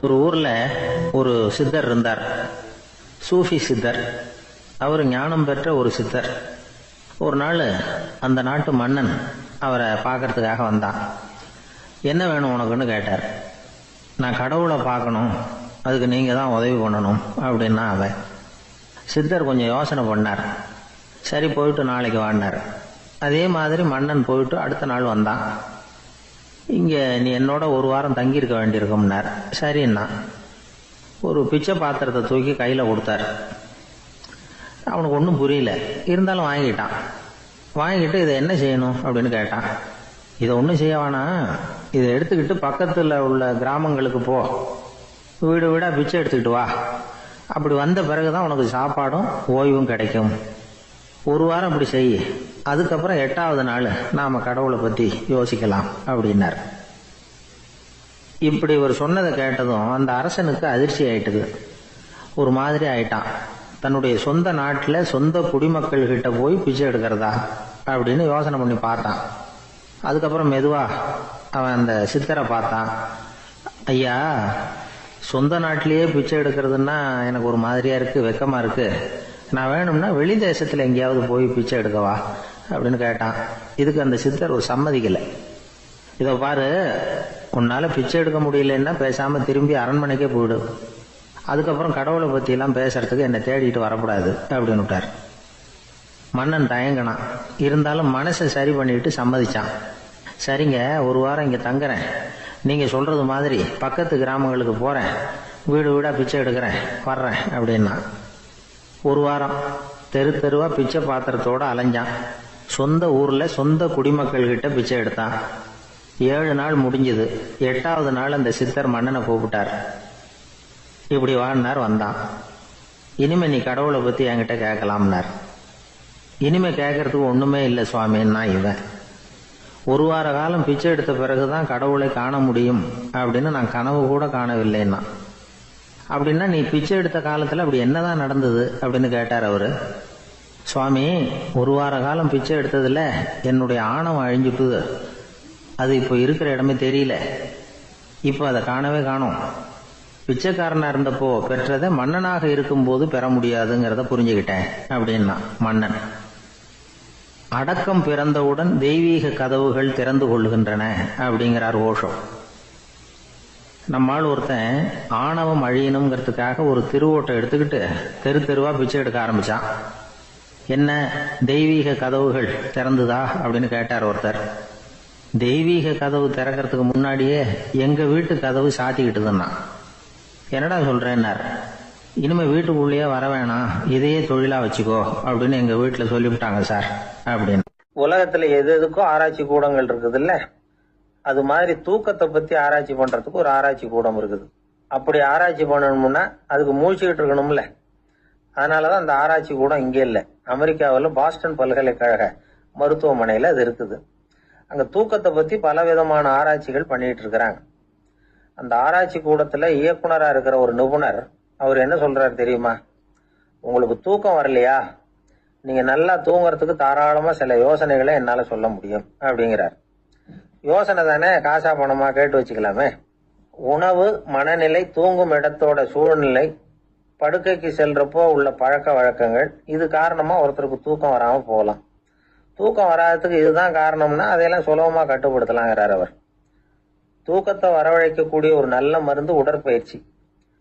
ஒரு ஊர்ல ஒரு சித்தர் இருந்தார், சூஃபி சித்தர். அவர் ஞானம் பெற்ற ஒரு சித்தர். ஒரு நாள் அந்த நாட்டு மன்னன் அவரை பார்க்கறதுக்காக வந்தான். என்ன வேணும் உனக்குன்னு கேட்டார். நான் கடவுளை பார்க்கணும், அதுக்கு நீங்க தான் உதவி பண்ணணும் அப்படின்னா அவன். சித்தர் கொஞ்சம் யோசனை பண்ணார். சரி, போயிட்டு நாளைக்கு வாடினார். அதே மாதிரி மன்னன் போயிட்டு அடுத்த நாள் வந்தான். இங்கே நீ என்னோட ஒரு வாரம் தங்கியிருக்க வேண்டியிருக்கும்னார். சரின்னா ஒரு பிச்சை பாத்திரத்தை தூக்கி கையில் கொடுத்தார். அவனுக்கு ஒன்றும் புரியல, இருந்தாலும் வாங்கிட்டான். வாங்கிட்டு இதை என்ன செய்யணும் அப்படின்னு கேட்டான். இதை ஒன்றும் செய்ய வேணாம், இதை எடுத்துக்கிட்டு பக்கத்தில் உள்ள கிராமங்களுக்கு போ, வீடு வீடாக பிச்சை எடுத்துக்கிட்டு வா. அப்படி வந்த பிறகுதான் உனக்கு சாப்பாடும் ஓய்வும் கிடைக்கும். ஒரு வாரம் அப்படி செய், அதுக்கப்புறம் 8வது நாள் நாம கடவுளை பத்தி யோசிக்கலாம் அப்படின்னார். இப்படி இவர் சொன்னதை கேட்டதும் அந்த அரசனுக்கு அதிர்ச்சி ஆயிட்டுது. ஒரு மாதிரி ஆயிட்டான். தன்னுடைய சொந்த நாட்டில் சொந்த குடிமக்கள் கிட்ட போய் பிச்சை எடுக்கிறதா அப்படின்னு யோசனை பண்ணி பார்த்தான். அதுக்கப்புறம் மெதுவா அவன் அந்த சித்தரை பார்த்தான். ஐயா, சொந்த நாட்டிலேயே பிச்சை எடுக்கிறதுன்னா எனக்கு ஒரு மாதிரியா இருக்கு, வெக்கமா இருக்கு. நான் வேணும்னா வெளி தேசத்துல எங்கேயாவது போய் பிச்சை எடுக்கவா அப்படின்னு கேட்டான். இதுக்கு அந்த சித்தர் ஒரு சம்மதிக்கலை. இதை பாரு, உன்னால பிச்சை எடுக்க முடியலன்னா பேசாம திரும்பி அரண்மனைக்கே போயிடு. அதுக்கப்புறம் கடவுளை பத்தி எல்லாம் பேசுறதுக்கு என்னை தேடிட்டு வரக்கூடாது அப்படின்னு விட்டார். மன்னன் தயங்கினான். இருந்தாலும் மனசை சரி பண்ணிட்டு சம்மதிச்சான். சரிங்க, ஒரு வாரம் இங்க தங்குறேன், நீங்க சொல்றது மாதிரி பக்கத்து கிராமங்களுக்கு போறேன், வீடு வீடா பிச்சை எடுக்கிறேன், வர்றேன் அப்படின்னா. ஒரு வாரம் தெரு தெருவா பிச்சை பாத்திரத்தோட அலைஞ்சான். சொந்த ஊர்ல சொந்த குடிமக்கள் கிட்ட பிச்சை எடுத்தான். 7 நாள் முடிஞ்சது. 8வது நாள் அந்த சித்தர் மன்னனை கூப்பிட்டார். இப்படி வாழ்னார். வந்தான். இனிமே நீ கடவுளை பத்தி என்கிட்ட கேட்கலாம்னார். இனிமே கேட்கறதுக்கு ஒண்ணுமே இல்லை சுவாமின்னா இவன். ஒரு வார காலம் பிச்சை எடுத்த பிறகுதான் கடவுளை காண முடியும் அப்படின்னு நான் கனவு கூட காணவில்லைன்னா. அப்படின்னா நீ பிச்சை எடுத்த காலத்துல அப்படி என்னதான் நடந்தது அப்படின்னு கேட்டார் அவரு. சுவாமி, ஒரு வார காலம் பிச்சை எடுத்ததுல என்னுடைய ஆணவம் அழிஞ்சுட்டுது. அது இப்போ இருக்கிற இடமே தெரியல. இப்போ அதை காணவே காணோம். பிச்சைக்காரனா இருந்தப்போ பெற்றதை மன்னனாக இருக்கும்போது பெற முடியாதுங்கிறத புரிஞ்சுக்கிட்டேன் அப்படின்னா மன்னன். அடக்கம் பிறந்தவுடன் தெய்வீக கதவுகள் திறந்து கொள்ளுகின்றன அப்படிங்கிறார் ஓஷோ. நம்மால் ஒருத்தன் ஆணவம் அழியணுங்கிறதுக்காக ஒரு திருவோட்டை எடுத்துக்கிட்டு தெரு தெருவா பிச்சை எடுக்க ஆரம்பிச்சான். என்ன, தெய்வீக கதவுகள் திறந்துதா அப்படின்னு கேட்டார் ஒருத்தர். தெய்வீக கதவு திறக்கிறதுக்கு முன்னாடியே எங்க வீட்டு கதவு சாத்திக்கிட்டுதுன்னா. என்னடா சொல்றேன்னார். இனிமே வீட்டுக்குள்ளேயே வர வேணாம், இதையே தொழிலா வச்சுக்கோ அப்படின்னு எங்க வீட்டுல சொல்லிவிட்டாங்க சார் அப்படின்னு. உலகத்துல எது எதுக்கும் ஆராய்ச்சி கூடங்கள் இருக்குது இல்ல, அது மாதிரி தூக்கத்தை பத்தி ஆராய்ச்சி பண்றதுக்கு ஒரு ஆராய்ச்சி கூடம் இருக்குது. அப்படி ஆராய்ச்சி பண்ணணும்னா அதுக்கு மூழ்கிட்டு இருக்கணும்ல. அதனாலதான் அந்த ஆராய்ச்சி கூடம் இங்கே இல்லை. அமெரிக்காவில் பாஸ்டன் பல்கலைக்கழக மருத்துவமனையில அது இருக்குது. அங்க தூக்கத்தை பத்தி பல விதமான ஆராய்ச்சிகள் பண்ணிட்டு இருக்கிறாங்க. அந்த ஆராய்ச்சி கூடத்துல இயக்குனரா இருக்கிற ஒரு நிபுணர், அவர் என்ன சொல்றாரு தெரியுமா? உங்களுக்கு தூக்கம் வரலையா, நீங்க நல்லா தூங்குறதுக்கு தாராளமா சில யோசனைகளை என்னால சொல்ல முடியும் அப்படிங்கிறார். யோசனை தானே, காசா பணமா கேட்டு வச்சுக்கலாமே. உணவு, மனநிலை, தூங்கும் இடத்தோட சூழ்நிலை, படுக்கைக்கு செல்றப்போ உள்ள பழக்க வழக்கங்கள், இது காரணமா ஒருத்தருக்கு தூக்கம் வராம போகலாம். தூக்கம் வராததுக்கு இதுதான் காரணம்னா அதையெல்லாம் சுலபமா கட்டுப்படுத்தலாங்கிறார் அவர். தூக்கத்தை வரவழைக்கக்கூடிய ஒரு நல்ல மருந்து உடற்பயிற்சி.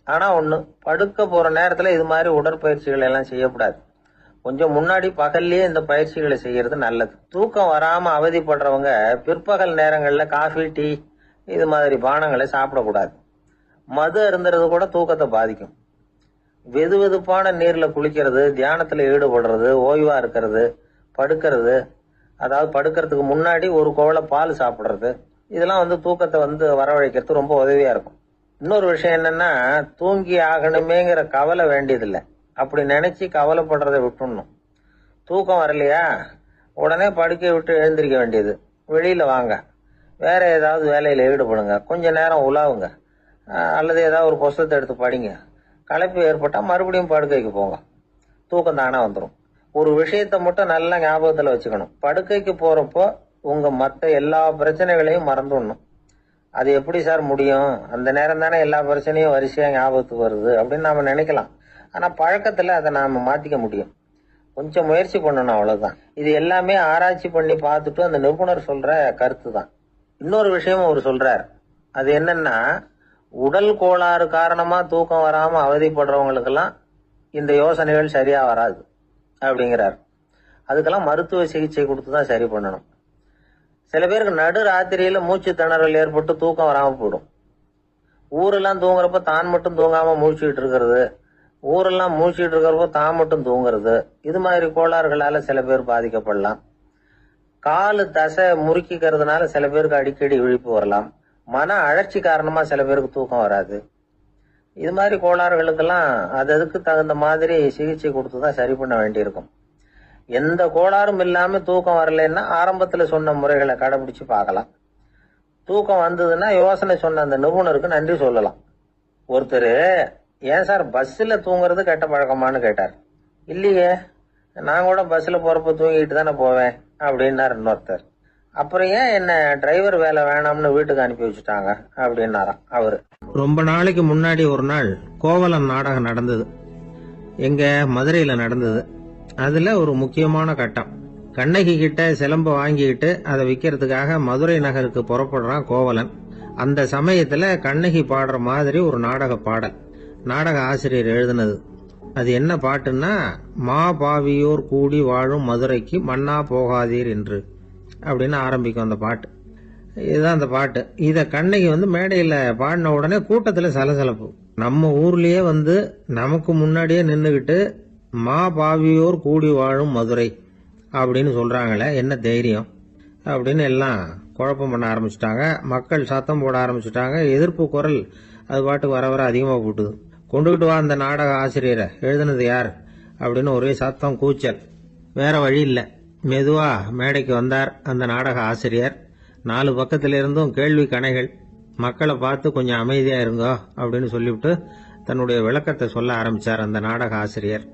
ஆனா ஒண்ணு, படுக்க போற நேரத்துல இது மாதிரி உடற்பயிற்சிகள் எல்லாம் செய்யக்கூடாது. கொஞ்சம் முன்னாடி பகல்லையே இந்த பயிற்சிகளை செய்யறது நல்லது. தூக்கம் வராம அவதிப்படுறவங்க பிற்பகல் நேரங்கள்ல காஃபி, டீ இது மாதிரி பானங்களை சாப்பிடக்கூடாது. மது அருந்துறது கூட தூக்கத்தை பாதிக்கும். வெது வெதுப்பான நீர்ல குளிக்கிறது, தியானத்துல ஈடுபடுறது, ஓய்வா இருக்கிறது, படுக்கிறது, அதாவது படுக்கிறதுக்கு முன்னாடி ஒரு குவளை பால் சாப்பிடுறது, இதெல்லாம் தூக்கத்தை வரவழைக்கிறது ரொம்ப உதவியா இருக்கும். இன்னொரு விஷயம் என்னன்னா, தூங்கி ஆகணுமேங்கிற கவலை வேண்டியதில்லை. அப்படி நினைச்சு கவலைப்படுறதை விட்டுடணும். தூக்கம் வரலையா, உடனே படுக்கையை விட்டு எழுந்திருக்க வேண்டியது. வெளியில வாங்க, வேற ஏதாவது வேலையில ஈடுபடுங்க, கொஞ்ச நேரம் உலாவுங்க, அல்லது ஏதாவது ஒரு புஸ்தகத்தை எடுத்து படிங்க. களைப்பு ஏற்பட்டா மறுபடியும் படுக்கைக்கு போங்க. தூக்கம் தானே வந்துடும். ஒரு விஷயத்த மட்டும் நல்லா ஞாபகத்துல வச்சுக்கணும். படுக்கைக்கு போறப்போ உங்க மற்ற எல்லா பிரச்சனைகளையும் மறந்துடணும். அது எப்படி சார் முடியும், அந்த நேரம் தானே எல்லா பிரச்சனையும் வரிசையா ஞாபகத்துக்கு வருது அப்படின்னு நாம நினைக்கலாம். ஆனா பழக்கத்துல அதை நாம மாத்திக்க முடியும். கொஞ்சம் முயற்சி பண்ணணும், அவ்வளவுதான். இது எல்லாமே ஆராய்ச்சி பண்ணி பார்த்துட்டு அந்த நிபுணர் சொல்ற கருத்து தான். இன்னொரு விஷயமும் அவர் சொல்றார். அது என்னன்னா, உடல் கோளாறு காரணமா தூக்கம் வராம அவதிப்படுறவங்களுக்கெல்லாம் இந்த யோசனைகள் சரியா வராது அப்படிங்கிறார். அதுக்கெல்லாம் மருத்துவ சிகிச்சை கொடுத்து தான் சரி பண்ணணும். சில பேருக்கு நடு ராத்திரியில மூச்சு திணறல் ஏற்பட்டு தூக்கம் வராம போயிடும். ஊரெல்லாம் தூங்குறப்ப தான் மட்டும் தூங்காம மூழ்கிட்டு இருக்கிறது, ஊரெல்லாம் மூழ்கிட்டு இருக்கிறப்போ தான் மட்டும் தூங்குறது, இது மாதிரி கோளாறுகளால சில பேர் பாதிக்கப்படலாம். காலு தசை முறுக்கிக்கிறதுனால சில பேருக்கு அடிக்கடி விழிப்பு வரலாம். மன அழற்சி காரணமா சில பேருக்கு தூக்கம் வராது. இது மாதிரி கோளாறுகளுக்கெல்லாம் அதுக்கு தகுந்த மாதிரி சிகிச்சை கொடுத்துதான் சரி பண்ண வேண்டியிருக்கும். எந்த கோளாறும் இல்லாம தூக்கம் வரலன்னா ஆரம்பத்துல சொன்ன முறைகளை கடைபிடிச்சு பார்க்கலாம். தூக்கம் வந்ததுன்னா யோசனை சொன்ன அந்த நிபுணருக்கு நன்றி சொல்லலாம். ஒருத்தர், ஏன் சார் பஸ்ல தூங்குறது கெட்ட பழக்கமானு கேட்டார். இல்லையே, நான் கூட பஸ்ல போறப்ப தூங்கிட்டு தானே போவேன் அப்படின்னாரு இன்னொருத்தர். அப்புறம் ஏன் என்ன டிரைவர் வேலை வேணாம்னு வீட்டுக்கு அனுப்பி வச்சுட்டாங்க அப்படின்னாராம் அவரு. ரொம்ப நாளைக்கு முன்னாடி ஒரு நாள் கோவலன் நாடகம் நடந்தது. எங்க மதுரையில நடந்தது. அதுல ஒரு முக்கியமான கட்டம். கண்ணகி கிட்ட சிலம்ப வாங்கிக்கிட்டு அதை விற்கிறதுக்காக மதுரை நகருக்கு புறப்படுறான் கோவலன். அந்த சமயத்துல கண்ணகி பாடுற மாதிரி ஒரு நாடக பாடல் நாடக ஆசிரியர் எழுதினது. அது என்ன பாட்டுன்னா, மா பாவியோர் கூடி வாழும் மதுரைக்கு மன்னா போகாதீர் என்று அப்படின்னு ஆரம்பிக்கும் அந்த பாட்டு. இதுதான் அந்த பாட்டு. இத கண்ணகி மேடையில பாடின உடனே கூட்டத்துல சலசலப்பு. நம்ம ஊர்லயே நமக்கு முன்னாடியே நின்னுகிட்டு மா பாவியோர் கூடி வாழும் மதுரை அப்படின்னு சொல்றாங்களே, என்ன தைரியம் அப்படின்னு எல்லாம் குழப்பம் பண்ண ஆரம்பிச்சுட்டாங்க. மக்கள் சத்தம் போட ஆரம்பிச்சுட்டாங்க. எதிர்ப்பு குரல் அது பாட்டுக்கு வர வர அதிகமாக போட்டுது. கொண்டுகிட்டு வா அந்த நாடக ஆசிரியரை, எழுதுனது யார் அப்படின்னு ஒரே சத்தம், கூச்சல். வேற வழி இல்லை. மெதுவா மேடைக்கு வந்தார் அந்த நாடக ஆசிரியர். 4 பக்கத்துல இருந்தும் கேள்வி கணைகள். மக்களை பார்த்து கொஞ்சம் அமைதியா இருங்கோ அப்படின்னு சொல்லிவிட்டு தன்னுடைய விளக்கத்தை சொல்ல ஆரம்பிச்சார் அந்த நாடக ஆசிரியர்.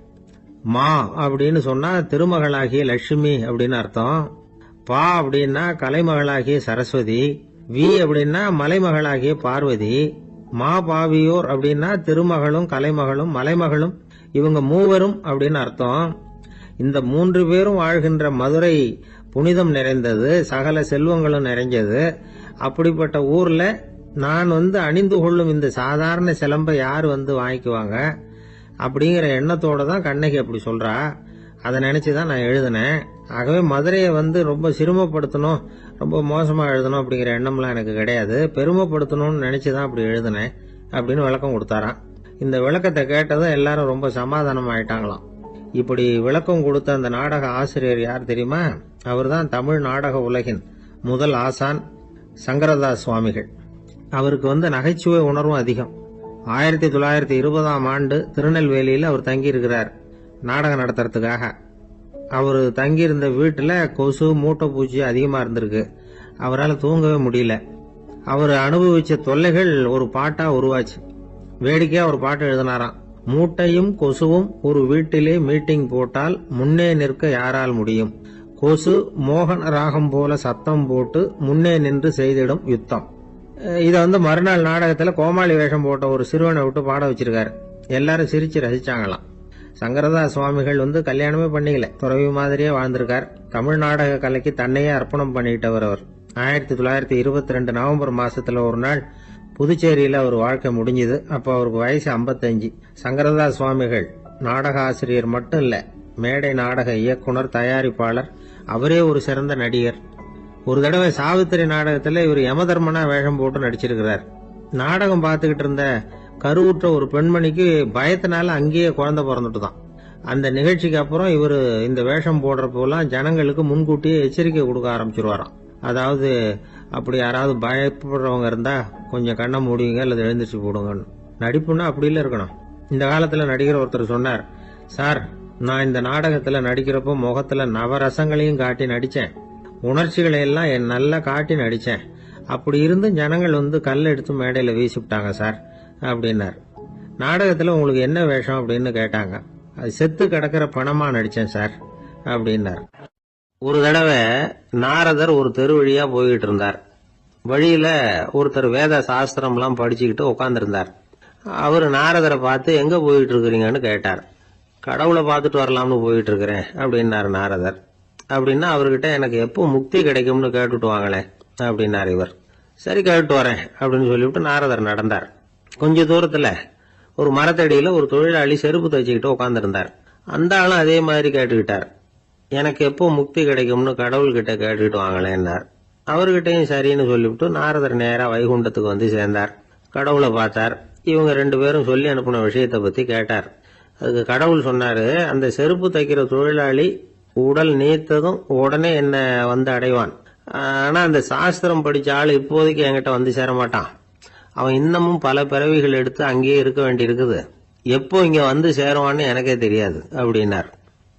மா அப்படின்னு சொன்னா திருமகளாகிய லட்சுமி அப்படின்னு அர்த்தம். பா அப்படின்னா கலைமகளாகிய சரஸ்வதி. வி அப்படின்னா மலைமகளாகிய பார்வதி. மா பாவியோர் அப்படின்னா திருமகளும் கலைமகளும் மலைமகளும், இவங்க மூவரும் அப்படின்னு அர்த்தம். இந்த 3 பேரும் வாழ்கின்ற மதுரை புனிதம் நிறைந்தது, சகல செல்வங்களும் நிறைஞ்சது. அப்படிப்பட்ட ஊர்ல நான் அணிந்து கொள்ளும் இந்த சாதாரண சிலம்பை யார் வாங்கிக்குவாங்க அப்படிங்கிற எண்ணத்தோட தான் கண்ணகி அப்படி சொல்றா. அதை நினைச்சுதான் நான் எழுதினேன். ஆகவே மதுரையை ரொம்ப சிரமப்படுத்தணும், ரொம்ப மோசமா எழுதணும் அப்படிங்கிற எண்ணம்லாம் எனக்கு கிடையாது. பெருமைப்படுத்தணும்னு நினைச்சுதான் அப்படி எழுதினேன் அப்படின்னு விளக்கம் கொடுத்தாராம். இந்த விளக்கத்தை கேட்டதும் எல்லாரும் ரொம்ப சமாதானம் ஆயிட்டாங்களாம். இப்படி விளக்கம் கொடுத்த அந்த நாடக ஆசிரியர் யார் தெரியுமா? அவர்தான் தமிழ் நாடக உலகின் முதல் ஆசான் சங்கரதாஸ் சுவாமிகள். அவருக்கு நகைச்சுவை உணர்வும் அதிகம். 1920ஆம் ஆண்டு திருநெல்வேலியில் அவர் தங்கியிருக்கிறார் நாடகம் நடத்துறதுக்காக. அவர் தங்கியிருந்த வீட்டில் கொசு மூட்டை பூச்சி அதிகமா இருந்திருக்கு. அவரால் தூங்கவே முடியல. அவர் அனுபவிச்ச தொல்லைகள் ஒரு பாட்டா உருவாச்சு. வேடிக்கையா ஒரு பாட்டு எழுதினாராம். மூட்டையும் கொசுவும் ஒரு வீட்டிலே மீட்டிங் போட்டால் முன்னே நிற்க யாரால் முடியும்? கொசு மோகன ராகம் போல சத்தம் போட்டு முன்னே நின்று செய்திடும் யுத்தம். இத மறுநாள் நாடகத்துல கோமாளி வேஷம் போட்ட ஒரு சிறுவனை விட்டு பாட வச்சிருக்காரு. எல்லாரும் சிரிச்சு ரசிச்சாங்களாம். சங்கரதாஸ் சுவாமிகள் கல்யாணமே பண்ணிக்கல, துறவி மாதிரியே வாழ்ந்திருக்கார். தமிழ் நாடக கலைக்கு தன்னையே அர்ப்பணம் பண்ணிட்டவர் அவர். 1922 நவம்பர் மாசத்துல ஒரு நாள் புதுச்சேரியில அவர் வாழ்க்கை முடிஞ்சது. அப்ப அவருக்கு வயசு 55. சங்கரதாஸ் சுவாமிகள் நாடக ஆசிரியர் மட்டும் இல்ல, மேடை நாடக இயக்குனர், தயாரிப்பாளர். அவரே ஒரு சிறந்த நடிகர். ஒரு தடவை சாவித்திரி நாடகத்துல இவர் யமதர்மனா வேஷம் போட்டு நடிச்சிருக்கிறார். நாடகம் பார்த்துக்கிட்டு இருந்த கருவுற்ற ஒரு பெண்மணிக்கு பயத்தினால அங்கேயே குழந்தை பிறந்துட்டுதான். அந்த நிகழ்ச்சிக்கு அப்புறம் இவர் இந்த வேஷம் போடுறப்போலாம் ஜனங்களுக்கு முன்கூட்டியே எச்சரிக்கை கொடுக்க ஆரம்பிச்சிருவாராம். அதாவது அப்படி யாராவது பயப்படுறவங்க இருந்தா கொஞ்சம் கண்ணை மூடிங்க அல்லது எழுந்திரிச்சு போடுங்கன்னு. நடிப்புன்னா அப்படில இருக்கணும். இந்த காலத்துல நடிகர் ஒருத்தர் சொன்னார், சார் நான் இந்த நாடகத்துல நடிக்கிறப்போ முகத்துல நவரசங்களையும் காட்டி நடிச்சேன், உணர்ச்சிகளை எல்லாம் நல்லா காட்டி நடிச்சேன். அப்படி இருந்து ஜனங்கள் கல் எடுத்து மேடையில வீசிவிட்டாங்க சார் அப்படின்னார். நாடகத்துல உங்களுக்கு என்ன வேஷம் அப்படின்னு கேட்டாங்க. அது செத்து கிடக்கிற பணமா நடிச்சேன் சார் அப்படின்னார். ஒரு தடவை நாரதர் ஒரு தெரு வழியா போய்கிட்டு இருந்தார். வழியில ஒருத்தர் வேத சாஸ்திரம்லாம் படிச்சுக்கிட்டு உட்காந்துருந்தார். அவரு நாரதரை பார்த்து எங்க போயிட்டு இருக்கிறீங்கன்னு கேட்டார். கடவுளை பார்த்துட்டு வரலாம்னு போயிட்டு இருக்கிறேன் அப்படின்னாரு நாரதர். அப்படின்னா அவர்கிட்ட எனக்கு எப்போ முக்தி கிடைக்கும்னு கேட்டுட்டு வாங்களேன் அப்படின்னார் இவர். சரி கேட்டு வரேன் அப்படின்னு சொல்லிவிட்டு நாரதர் நடந்தார். கொஞ்ச தூரத்துல ஒரு மரத்தடியில ஒரு தொழிலாளி செருப்பு தைச்சுக்கிட்டு உட்காந்துருந்தார். அந்த ஆளும் அதே மாதிரி கேட்டுக்கிட்டார். எனக்கு எப்போ முக்தி கிடைக்கும்னு கடவுள்கிட்ட கேட்டுக்கிட்டு வாங்களேன்னார். அவர்கிட்டையும் சரின்னு சொல்லிவிட்டு நாரதர் நேரா வைகுண்டத்துக்கு வந்து சேர்ந்தார். கடவுளை பார்த்தார். இவங்க 2 பேரும் சொல்லி அனுப்பின விஷயத்தை பத்தி கேட்டார். அதுக்கு கடவுள் சொன்னாரு, அந்த செருப்பு தைக்கிற தொழிலாளி உடல் நீத்ததும் உடனே என்ன வந்து அடைவான். ஆனா அந்த சாஸ்திரம் படிச்ச ஆள் இப்போதைக்கு என்கிட்ட வந்து சேர மாட்டான். அவன் இன்னமும் பல பிறவிகள் எடுத்து அங்கேயே இருக்க வேண்டி இருக்குது. எப்போ இங்க வந்து சேருவான்னு எனக்கே தெரியாது அப்படின்னார்.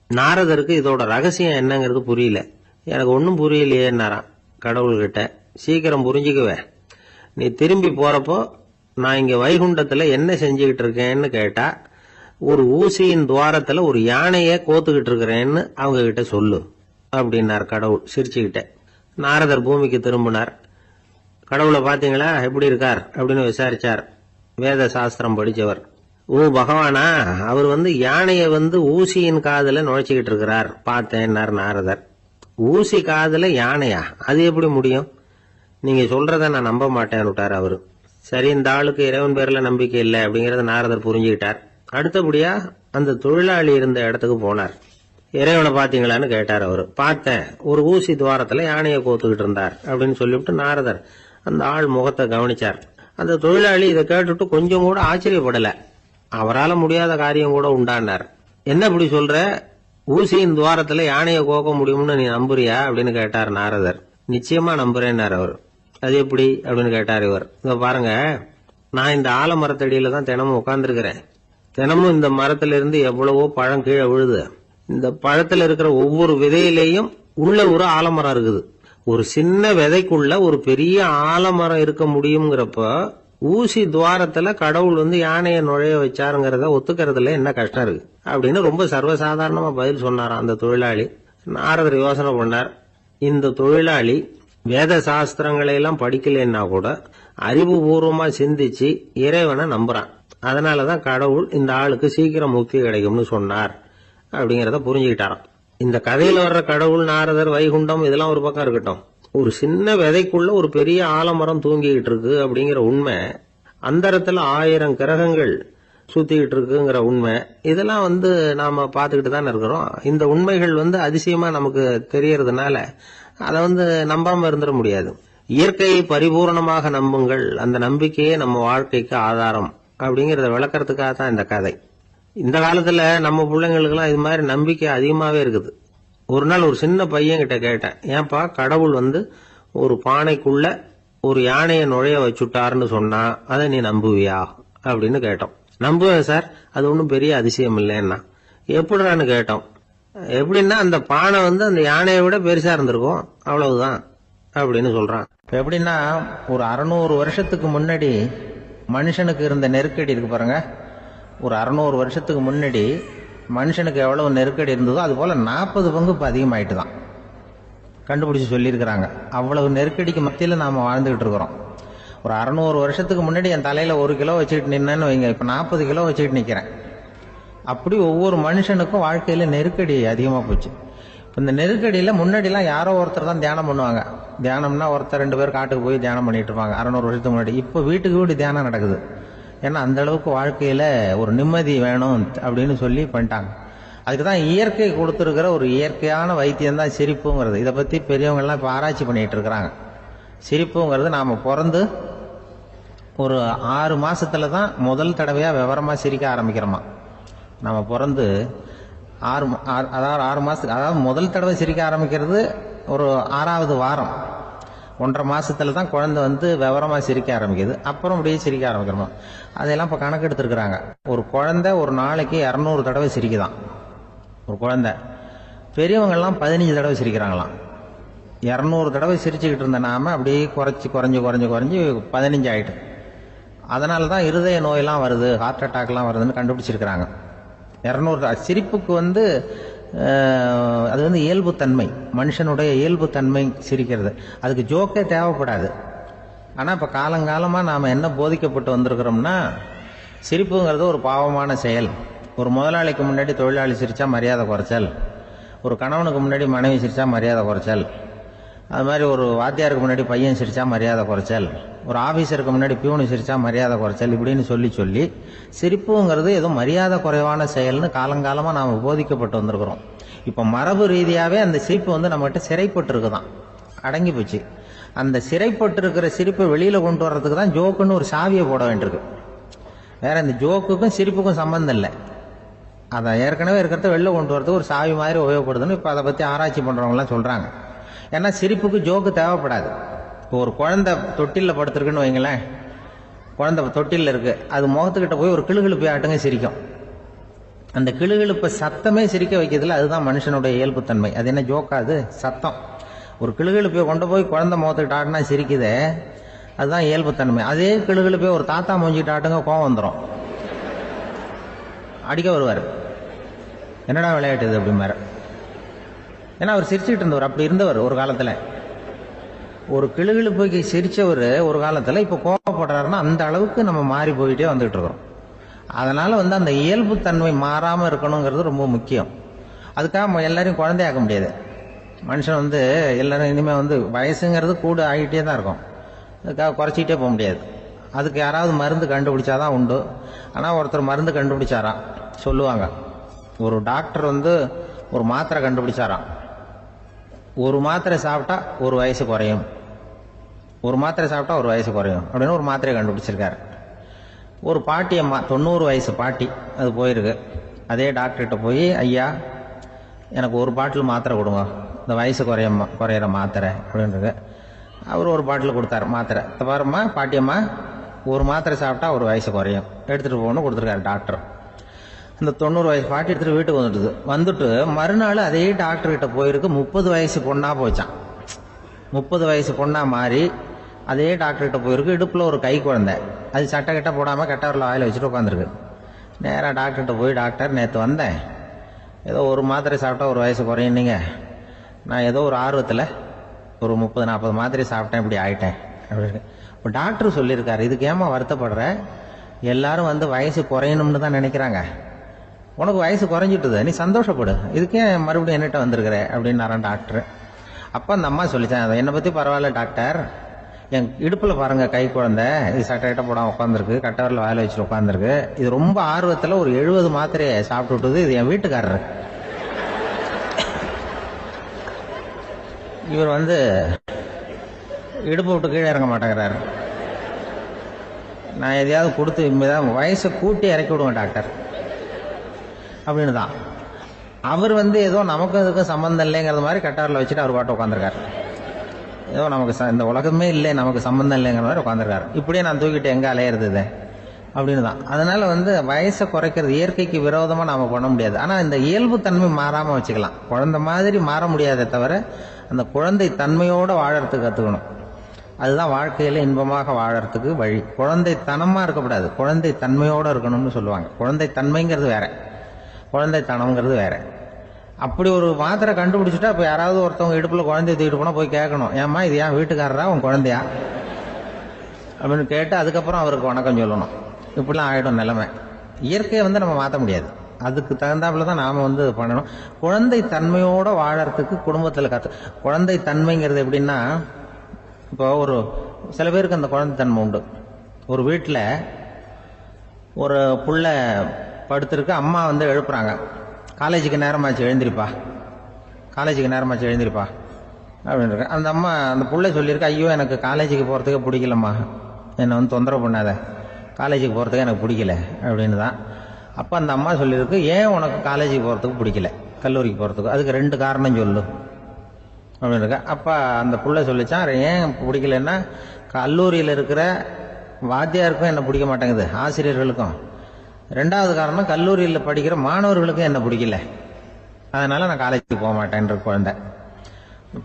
நாரதருக்கு இதோட ரகசியம் என்னங்கிறது புரியல. எனக்கு ஒன்னும் புரியலையேன்னாராம் கடவுள்கிட்ட. சீக்கிரம் புரிஞ்சுக்குவேன், நீ திரும்பி போறப்போ நான் இங்க வைகுண்டத்துல என்ன செஞ்சுக்கிட்டு இருக்கேன்னு கேட்டா, ஒரு ஊசியின் துவாரத்துல ஒரு யானைய கோத்துக்கிட்டு இருக்கிறேன்னு அவங்க கிட்ட சொல்லு அப்படின்னார் கடவுள் சிரிச்சுக்கிட்ட. நாரதர் பூமிக்கு திரும்பினார். கடவுளை பாத்தீங்களா எப்படி இருக்கார் அப்படின்னு விசாரிச்சார். வேத சாஸ்திரம் படிச்சவர். ஓ பகவானா, அவர் யானைய ஊசியின் காதுல நுழைச்சுக்கிட்டு இருக்கிறார் பார்த்தேன்னார் நாரதர். ஊசி காதுல யானையா? அது எப்படி முடியும்? நீங்க சொல்றத நான் நம்ப மாட்டேன்னு விட்டார் அவரு. சரி, இந்த ஆளுக்கு இறைவன் பேர்ல நம்பிக்கை இல்லை அப்படிங்கறத நாரதர் புரிஞ்சுக்கிட்டார். அடுத்தபடியா அந்த தொழிலாளி இருந்த இடத்துக்கு போனார். இறைவனை பாத்தீங்களான்னு கேட்டார் அவரு. பார்த்தேன், ஒரு ஊசி துவாரத்துல யானையை கோத்துக்கிட்டு இருந்தார் அப்படின்னு சொல்லிவிட்டு நாரதர் அந்த ஆள் முகத்தை கவனிச்சார். அந்த தொழிலாளி இதை கேட்டுட்டு கொஞ்சம் கூட ஆச்சரியப்படல. அவரால் முடியாத காரியம் கூட உண்டானார். என்ன இப்படி சொல்ற? ஊசியின் துவாரத்துல யானையை கோக்க முடியும்னு நீ நம்புறியா அப்படின்னு கேட்டார் நாரதர். நிச்சயமா நம்புறேன்னார் அவர். அது எப்படி அப்படின்னு கேட்டார் இவர். இங்க பாருங்க, நான் இந்த ஆலமரத்தடியில தான் தினமும் உட்கார்ந்துருக்கிறேன். தினமும் இந்த மரத்துல இருந்து எவ்வளவோ பழம் கீழே விழுது. இந்த பழத்துல இருக்கிற ஒவ்வொரு விதையிலையும் உள்ள ஒரு ஆலமரம் இருக்குது. ஒரு சின்ன விதைக்குள்ள ஒரு பெரிய ஆலமரம் இருக்க முடியுங்கிறப்ப ஊசி துவாரத்துல கடவுள் யானையை நுழைய வச்சாருங்கிறத ஒத்துக்கிறதுல என்ன கஷ்டம் இருக்கு அப்படின்னு ரொம்ப சர்வசாதாரணமா பதில் சொன்னாராம் அந்த தொழிலாளி. நாரதர் யோசனை பண்ணார். இந்த தொழிலாளி வேத சாஸ்திரங்களை எல்லாம் படிக்கலன்னா கூட அறிவுபூர்வமா சிந்திச்சு இறைவனை நம்புறான். அதனாலதான் கடவுள் இந்த ஆளுக்கு சீக்கிரம் முக்தி கிடைக்கும்னு சொன்னார் அப்படிங்கறத புரிஞ்சுக்கிட்டாராம். இந்த கதையில வர்ற கடவுள், நாரதர், வைகுண்டம் இதெல்லாம் ஒரு பக்கம் இருக்கட்டும், ஒரு சின்ன விதைக்குள்ள ஒரு பெரிய ஆலமரம் தூங்கிக்கிட்டு இருக்கு அப்படிங்கிற உண்மை, அந்தரத்துல 1000 கிரகங்கள் சுத்திக்கிட்டு இருக்குங்கிற உண்மை, இதெல்லாம் நாம பாத்துக்கிட்டு தானே இருக்கிறோம். இந்த உண்மைகள் அதிசயமா நமக்கு தெரியறதுனால அதை நம்பாம இருந்துட முடியாது. இயற்கையை பரிபூர்ணமாக நம்புங்கள், அந்த நம்பிக்கையே நம்ம வாழ்க்கைக்கு ஆதாரம் அப்படிங்கறத விளக்கறதுக்காக தான் இந்த கதை. இந்த காலத்துல நம்ம பிள்ளைங்களுக்கு எல்லாம் இது மாதிரி நம்பிக்கை அதிகமாவே இருக்குது. ஒரு நாள் ஒரு சின்ன பையன் கிட்ட கேட்டேன், ஏன்பா கடவுள் ஒரு பானைக்குள்ள ஒரு யானையை நுழைய வச்சுட்டாருன்னு சொன்னா அதை நீ நம்புவியா அப்படின்னு கேட்டோம். நம்புவேன் சார், அது ஒன்றும் பெரிய அதிசயம் இல்லைன்னா. எப்படின்னு கேட்டோம். எப்படின்னா அந்த பானை அந்த யானையை விட பெருசா இருந்திருக்கும், அவ்வளவுதான் அப்படின்னு சொல்றான். எப்படின்னா ஒரு 600 வருஷத்துக்கு முன்னாடி மனுஷனுக்கு இருந்த நெருக்கடி இருக்கு பாருங்க. ஒரு 600 வருஷத்துக்கு முன்னாடி மனுஷனுக்கு எவ்வளவு நெருக்கடி இருந்ததோ அது போல 40 பங்கு இப்ப அதிகமாயிட்டு தான் கண்டுபிடிச்சு சொல்லியிருக்கிறாங்க. அவ்வளவு நெருக்கடிக்கு மத்தியில நாம வாழ்ந்துகிட்டு இருக்கிறோம். ஒரு 600 வருஷத்துக்கு முன்னாடி என் தலையில 1 கிலோ வச்சுக்கிட்டு நின்னேன்னு வைங்க, இப்ப 40 கிலோ வச்சுக்கிட்டு நிக்கிறேன். அப்படி ஒவ்வொரு மனுஷனுக்கும் வாழ்க்கையில நெருக்கடி அதிகமா போச்சு. இந்த நெருக்கடியில முன்னாடிலாம் யாரோ ஒருத்தர் தான் தியானம் பண்ணுவாங்க. தியானம்னா ஒருத்தர் 2 பேர் காட்டுக்கு போய் தியானம் பண்ணிட்டு இருப்பாங்க 600 வருஷத்துக்கு முன்னாடி. இப்ப வீட்டுக்கு வீடு தியானம் நடக்குது. ஏன்னா அந்த அளவுக்கு வாழ்க்கையில ஒரு நிம்மதி வேணும் அப்படின்னு சொல்லி பண்ணிட்டாங்க. அதுக்குதான் இயற்கை கொடுத்துருக்கிற ஒரு இயற்கையான வைத்தியம் தான் சிரிப்புங்கிறது. இதை பத்தி பெரியவங்க எல்லாம் இப்ப ஆராய்ச்சி பண்ணிட்டு இருக்கிறாங்க. சிரிப்புங்கிறது நாம பிறந்து ஒரு 6 மாசத்துல தான் முதல் தடவையா விவரமா சிரிக்க ஆரம்பிக்கிறோமா. நம்ம பிறந்து 6 மாசத்துக்கு, அதாவது முதல் தடவை சிரிக்க ஆரம்பிக்கிறது ஒரு 6வது வாரம், 1.5 மாசத்துல தான் குழந்தை விவரமா சிரிக்க ஆரம்பிக்குது. அப்புறம் அப்படியே சிரிக்க ஆரம்பிக்கிறோம். அதெல்லாம் இப்ப கணக்கு எடுத்திருக்கிறாங்க. ஒரு குழந்தை ஒரு நாளைக்கு 200 தடவை சிரிக்குதான் ஒரு குழந்தை. பெரியவங்க எல்லாம் 15 தடவை சிரிக்கிறாங்களாம். 200 தடவை சிரிச்சுக்கிட்டு இருந்த நாம அப்படியே குறைஞ்சு 15 ஆயிட்டு. அதனாலதான் இருதய நோயெல்லாம் வருது, ஹார்ட் அட்டாக் எல்லாம் வருதுன்னு கண்டுபிடிச்சிருக்கிறாங்க. 200 சிரிப்புக்கு அது இயல்பு தன்மை, மனுஷனுடைய இயல்பு தன்மை சிரிக்கிறது. அதுக்கு ஜோக்கே தேவைப்படாது. ஆனால் இப்போ காலங்காலமாக நாம் என்ன போதிக்கப்பட்டு வந்திருக்கிறோம்னா, சிரிப்புங்கிறது ஒரு பாவமான செயல். ஒரு முதலாளிக்கு முன்னாடி தொழிலாளி சிரித்தா மரியாதை குறைச்சல், ஒரு கணவனுக்கு முன்னாடி மனைவி சிரித்தா மரியாதை குறைச்சல், அது மாதிரி ஒரு வாத்தியாருக்கு முன்னாடி பையன் சிரித்தா மரியாதை குறைச்சல், ஒரு ஆஃபீஸருக்கு முன்னாடி பியூனு சிரித்தா மரியாதை குறைச்சல், இப்படின்னு சொல்லி சிரிப்புங்கிறது ஏதோ மரியாதை குறைவான செயல்னு காலங்காலமாக நாம் போதிக்கப்பட்டு வந்திருக்கிறோம். இப்போ மரபு ரீதியாகவே அந்த சிரிப்பு வந்து நம்மகிட்ட சிறைப்பட்டு இருக்குதான், அடங்கி போச்சு. அந்த சிறைப்பட்டு இருக்கிற சிரிப்பை வெளியில் கொண்டு வர்றதுக்கு தான் ஜோக்குன்னு ஒரு சாவியை போட வேண்டியிருக்கு. வேற இந்த ஜோக்குக்கும் சிரிப்புக்கும் சம்பந்தம் இல்லை. அதை ஏற்கனவே இருக்கிறத வெளில கொண்டு வரதுக்கு ஒரு சாவி மாதிரி உபயோகப்படுதுன்னு இப்போ அதை பற்றி ஆராய்ச்சி பண்ணுறவங்களாம் சொல்கிறாங்க. ஏன்னா சிரிப்புக்கு ஜோக்கு தேவைப்படாது. இப்போ ஒரு குழந்தை தொட்டிலில் படுத்துருக்குன்னு வைங்களேன், குழந்தை தொட்டிலில் இருக்குது, அது முகத்துக்கிட்ட போய் ஒரு கிளுகிழுப்பை ஆட்டுங்க சிரிக்கும். அந்த கிளுகிழுப்பை சத்தமே சிரிக்க வைக்கிறதுல அதுதான் மனுஷனுடைய இயல்புத்தன்மை. அது என்ன ஜோக்காது? சத்தம். ஒரு கிளுகிழுப்பையை கொண்டு போய் குழந்தை முகத்துக்கிட்ட ஆட்டினா சிரிக்குதே, அதுதான் இயல்புத்தன்மை. அதே கிளுகிழுப்பையை ஒரு தாத்தா மூஞ்சிக்கிட்ட ஆட்டுங்க, கோவம் வந்துடும், அடிக்க வருவார். என்னடா விளையாட்டு இது அப்படிமாரு. ஏன்னா அவர் சிரிச்சுக்கிட்டு இருந்தவர், அப்படி இருந்தவர் ஒரு காலத்தில். ஒரு கிளுகிழுப்புக்கு சிரிச்சவர் ஒரு காலத்தில் இப்போ கோவப்படுறாருன்னா அந்த அளவுக்கு நம்ம மாறி போயிட்டே வந்துகிட்டு இருக்கிறோம். அதனால வந்து அந்த இயல்புத்தன்மை மாறாமல் இருக்கணுங்கிறது ரொம்ப முக்கியம். அதுக்காக எல்லாரையும் குழந்தையாக்க முடியாது. மனுஷன் வந்து எல்லாரும் இனிமேல் வந்து வயசுங்கிறது கூட ஆகிட்டே தான் இருக்கும். அதுக்காக குறைச்சிக்கிட்டே போக முடியாது. அதுக்கு யாராவது மருந்து கண்டுபிடிச்சாதான் உண்டு. ஆனால் ஒருத்தர் மருந்து கண்டுபிடிச்சாராம், சொல்லுவாங்க. ஒரு டாக்டர் வந்து ஒரு மாத்திரை கண்டுபிடிச்சாராம். ஒரு மாத்திரை சாப்பிட்டா ஒரு வயசு குறையும், ஒரு மாத்திரை சாப்பிட்டா ஒரு வயசு குறையும் அப்படின்னு ஒரு மாத்திரையை கண்டுபிடிச்சிருக்காரு. ஒரு பாட்டி அம்மா, 90 வயசு பாட்டி, அது போயிருக்கு. அதே டாக்டர்கிட்ட போய், ஐயா எனக்கு ஒரு பாட்டில் மாத்திரை கொடுங்க, இந்த வயசு குறையிற மாத்திரை அப்படின்றது. அவர் ஒரு பாட்டில் கொடுத்தாரு மாத்திரை. பாரும்மா பாட்டியம்மா, ஒரு மாத்திரை சாப்பிட்டா ஒரு வயசு குறையும், எடுத்துகிட்டு போகணும்னு கொடுத்துருக்காரு டாக்டர். இந்த 90 வயசு பாட்டி எடுத்துகிட்டு வீட்டுக்கு வந்துட்டு மறுநாள் அதே டாக்டர்கிட்ட போயிருக்கு. 30 வயசு பொண்ணாக போச்சான். 30 வயசு பொண்ணாக மாறி அதே டாக்டர்கிட்ட போயிருக்கு. இடுப்பில் ஒரு கை குழந்தை, அது சட்டை கிட்ட போடாமல் கட்டவரில் வாயில் வச்சுட்டு உட்காந்துருக்கு. நேராக டாக்டர்கிட்ட போய், டாக்டர் நேற்று வந்தேன், ஏதோ ஒரு மாத்திரை சாப்பிட்டா ஒரு வயசு குறையுன்னீங்க, நான் ஏதோ ஒரு ஆர்வத்தில் ஒரு 30-40 மாத்திரை சாப்பிட்டேன், இப்படி ஆகிட்டேன் அப்படின்னு. இப்போ டாக்டர் சொல்லியிருக்காரு, இதுக்கு ஏமா வருத்தப்படுற, எல்லாரும் வந்து வயசு குறையணும்னு தான் நினைக்கிறாங்க, உனக்கு வயசு குறைஞ்சிட்டுது, நீ சந்தோஷப்படு, இதுக்கே மறுபடியும் என்னட்ட வந்திருக்கிற அப்படின்னாரான் டாக்டர். அப்போ அந்த அம்மா சொல்லிச்சேன், அதை என்னை பற்றி பரவாயில்ல டாக்டர், என் இடுப்பில் பாருங்கள் கை குழந்தை, இது சட்டை கிட்ட போடாமல் உட்காந்துருக்கு, கட்டவரில் வாயில் வச்சுட்டு உட்காந்துருக்கு, இது ரொம்ப ஆர்வத்தில் ஒரு 70 மாத்திரையை சாப்பிட்டு விட்டுது, இது என் வீட்டுக்காரரு. இவர் வந்து இடுப்பு விட்டு கீழே இறங்க மாட்டேங்கிறாரு. நான் எதையாவது கொடுத்து இனிமேதான் வயசை கூட்டி இறக்கி விடுவேன் டாக்டர் அப்படின்னு தான். அவர் வந்து ஏதோ நமக்கு அதுக்கும் சம்மந்தம் இல்லைங்கிறது மாதிரி கட்டாரில் வச்சுட்டு அவர் பாட்டு உட்காந்துருக்காரு. ஏதோ நமக்கு இந்த உலகமே இல்லை, நமக்கு சம்மந்தம் இல்லைங்கிற மாதிரி உட்காந்துருக்காரு. இப்படியே நான் தூக்கிட்டு எங்கே அலையிறது இது அப்படின்னு தான். அதனால வந்து வயசை குறைக்கிறது இயற்கைக்கு விரோதமாக நாம் பண்ண முடியாது. ஆனால் இந்த இயல்பு தன்மை மாறாமல் வச்சுக்கலாம். குழந்தை மாதிரி மாற முடியாதே தவிர அந்த குழந்தை தன்மையோடு வாழறதுக்கு கற்றுக்கணும். அதுதான் வாழ்க்கையில் இன்பமாக வாழறதுக்கு வழி. குழந்தைத்தனமாக இருக்கக்கூடாது, குழந்தை தன்மையோடு இருக்கணும்னு சொல்லுவாங்க. குழந்தை தன்மைங்கிறது வேற, குழந்தைத்தனம்ங்கிறது வேற. அப்படி ஒரு மாத்திரை கண்டுபிடிச்சிட்டா இப்போ யாராவது ஒருத்தவங்க இடுப்பில் குழந்தைய தூக்கிட்டு போனால் போய் கேட்கணும், ஏம்மா இது ஏன் வீட்டுக்காரரா உன் குழந்தையா அப்படின்னு கேட்டு அதுக்கப்புறம் அவருக்கு வணக்கம் சொல்லணும். இப்படிலாம் ஆகிடும் நிலைமை. இயற்கையை வந்து நம்ம மாற்ற முடியாது, அதுக்கு தகுந்தாப்புல தான் நாம் வந்து பண்ணணும். குழந்தை தன்மையோடு வாழறதுக்கு குடும்பத்தில் குழந்தை தன்மைங்கிறது எப்படின்னா, இப்போ ஒரு சில பேருக்கு அந்த குழந்தை தன்மை உண்டு. ஒரு வீட்டில் ஒரு புள்ள படுத்திருக்கு, அம்மா வந்து எழுப்புறாங்க, காலேஜுக்கு நேரமாச்சு எழுந்திருப்பா, காலேஜுக்கு நேரமாச்சு எழுந்திருப்பா அப்படின்னு. அந்த அம்மா அந்த புள்ளை சொல்லியிருக்கு, ஐயோ எனக்கு காலேஜுக்கு போகிறதுக்கே பிடிக்கலம்மா, என்னை வந்து தொந்தரவு பண்ணாத, காலேஜுக்கு போகிறதுக்கு எனக்கு பிடிக்கல அப்படின்னு தான். அப்போ அந்த அம்மா சொல்லியிருக்கு, ஏன் உனக்கு காலேஜுக்கு போகிறதுக்கு பிடிக்கல, கல்லூரிக்கு போகிறதுக்கு, அதுக்கு 2 காரணம் சொல்லு அப்படின்னு இருக்கா. அப்போ அந்த புள்ளை சொல்லிச்சான், ஏன் பிடிக்கலன்னா, கல்லூரியில் இருக்கிற வாத்தியாருக்கும் என்ன பிடிக்க மாட்டேங்குது, ஆசிரியர்களுக்கும். 2வது காரணம், கல்லூரியில் படிக்கிற மாணவர்களுக்கும் என்ன பிடிக்கல, அதனால நான் காலேஜுக்கு போக மாட்டேன்ற குழந்தை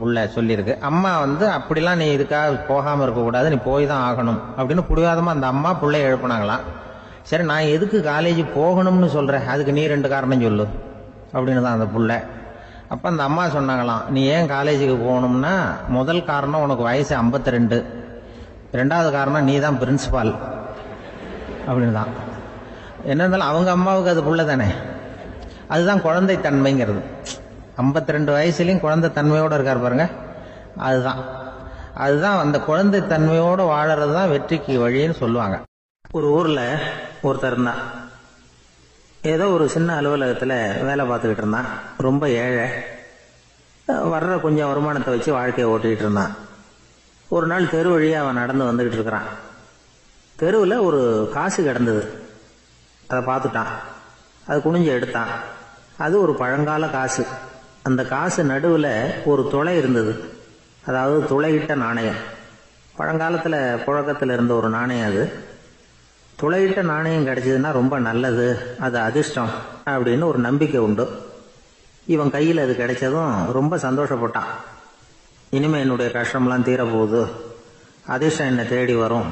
புள்ள சொல்லியிருக்கு. அம்மா வந்து அப்படிலாம் நீ இதுக்காக போகாமல் இருக்கக்கூடாது, நீ போய் தான் ஆகணும் அப்படின்னு புடிவாதமாக அந்த அம்மா பிள்ளைய எழுப்புனாங்களாம். சரி நான் எதுக்கு காலேஜ் போகணும்னு சொல்கிறேன், அதுக்கு நீ 2 காரணம் சொல்லு அப்படின்னு தான் அந்த புள்ளை. அப்போ அந்த அம்மா சொன்னாங்களாம், நீ ஏன் காலேஜுக்கு போகணும்னா, முதல் காரணம் உனக்கு வயசு 52, ரெண்டாவது காரணம் நீ தான் பிரின்சிபால் அப்படின்னு தான். என்ன இருந்தாலும் அவங்க அம்மாவுக்கு அது புள்ள தானே. அதுதான் குழந்தை தன்மைங்கிறது. 52 வயசுலையும் குழந்தை தன்மையோடு இருக்கார் பாருங்க. அதுதான் அந்த குழந்தை தன்மையோடு வாழறது தான் வெற்றிக்கு வழின்னு சொல்லுவாங்க. ஒரு ஊரில் ஒருத்தர் இருந்தான். ஏதோ ஒரு சின்ன அலுவலகத்தில் வேலை பார்த்துக்கிட்டு இருந்தான். ரொம்ப ஏழை. வர்ற கொஞ்சம் வருமானத்தை வச்சு வாழ்க்கையை ஓட்டிகிட்டு இருந்தான். ஒரு நாள் தெரு வழியாக அவன் நடந்து வந்துக்கிட்டு இருக்கிறான். தெருவில் ஒரு காசு கிடந்தது. அதை பார்த்துட்டான். அது குனிஞ்சு எடுத்தான். அது ஒரு பழங்கால காசு. அந்த காசு நடுவில் ஒரு துளை இருந்தது. அதாவது துளையிட்ட நாணயம். பழங்காலத்தில் புழக்கத்தில் இருந்த ஒரு நாணயம் அது. துளையிட்ட நாணயம் கிடைச்சதுன்னா ரொம்ப நல்லது, அது அதிர்ஷ்டம் அப்படின்னு ஒரு நம்பிக்கை உண்டு. இவன் கையில் அது கிடைச்சதும் ரொம்ப சந்தோஷப்பட்டான். இனிமேல் என்னுடைய கஷ்டம்லாம் தீரப்போகுது, அதிர்ஷ்டம் என்னை தேடி வரும்,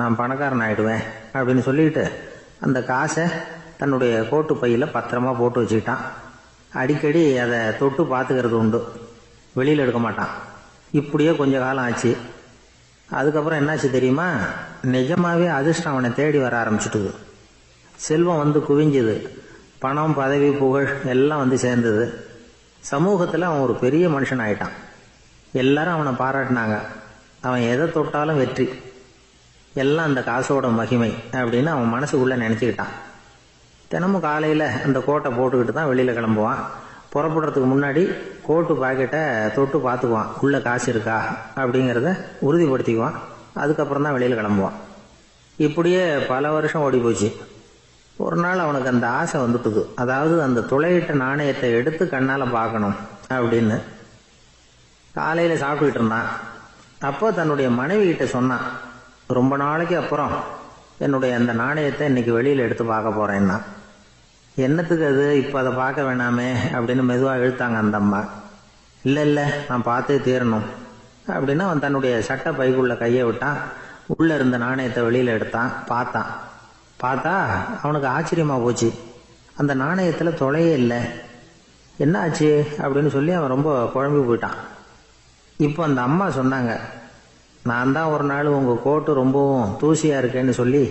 நான் பணக்காரன் ஆகிடுவேன் அப்படின்னு சொல்லிட்டு அந்த காசை தன்னுடைய கோட்டு பையில் பத்திரமா போட்டு வச்சுக்கிட்டான். அடிக்கடி அதை தொட்டு பார்த்துக்கிறது உண்டு, வெளியில் எடுக்க மாட்டான். இப்படியே கொஞ்ச காலம் ஆச்சு. அதுக்கப்புறம் என்னாச்சு தெரியுமா? நிஜமாவே அதிர்ஷ்டம் அவனை தேடி வர ஆரம்பிச்சுட்டுது. செல்வம் வந்து குவிஞ்சுது. பணம், பதவி, புகழ் எல்லாம் வந்து சேர்ந்தது. சமூகத்தில் அவன் ஒரு பெரிய மனுஷன் ஆயிட்டான். எல்லாரும் அவனை பாராட்டினாங்க. அவன் எதை தொட்டாலும் வெற்றி, எல்லாம் அந்த காசோட மகிமை அப்படின்னு அவன் மனசுக்குள்ளே நினச்சிக்கிட்டான். தினமும் காலையில் அந்த கோட்டை போட்டுக்கிட்டு தான் வெளியில் கிளம்புவான். புறப்படுறதுக்கு முன்னாடி கோட்டு பாக்கெட்டை தொட்டு பார்த்துக்குவான், உள்ளே காசு இருக்கா அப்படிங்கிறத உறுதிப்படுத்திக்குவான். அதுக்கப்புறம் தான் வெளியில் கிளம்புவான். இப்படியே பல வருஷம் ஓடி போச்சு. ஒரு நாள் அவனுக்கு அந்த ஆசை வந்துட்டுது. அதாவது அந்த துளையிட்ட நாணயத்தை எடுத்து கண்ணால் பார்க்கணும் அப்படின்னு. காலையில் சாப்பிட்டுக்கிட்டு இருந்தான். அப்போ தன்னுடைய மனைவி கிட்ட சொன்னான், ரொம்ப நாளைக்கு அப்புறம் என்னுடைய அந்த நாணயத்தை இன்னைக்கு வெளியில் எடுத்து பார்க்க போகிறேன்னா. என்னத்துக்கு அது, இப்போ அதை பார்க்க வேணாமே அப்படின்னு மெதுவாக இழுத்தாங்க அந்த அம்மா. இல்லை நான் பார்த்தே தீரணும் அப்படின்னு அவன் தன்னுடைய சட்டை பைக்குள்ள கையை விட்டான். உள்ளே இருந்த நாணயத்தை வெளியில் எடுத்தான். பார்த்தா அவனுக்கு ஆச்சரியமாக போச்சு. அந்த நாணயத்தில் துளையே இல்லை. என்ன ஆச்சு அப்படின்னு சொல்லி அவன் ரொம்ப குழம்பி போயிட்டான். இப்போ அந்த அம்மா சொன்னாங்க, நான் தான் ஒரு நாள் உங்கள் கோட்டு ரொம்பவும் தூசியாக இருக்கேன்னு சொல்லி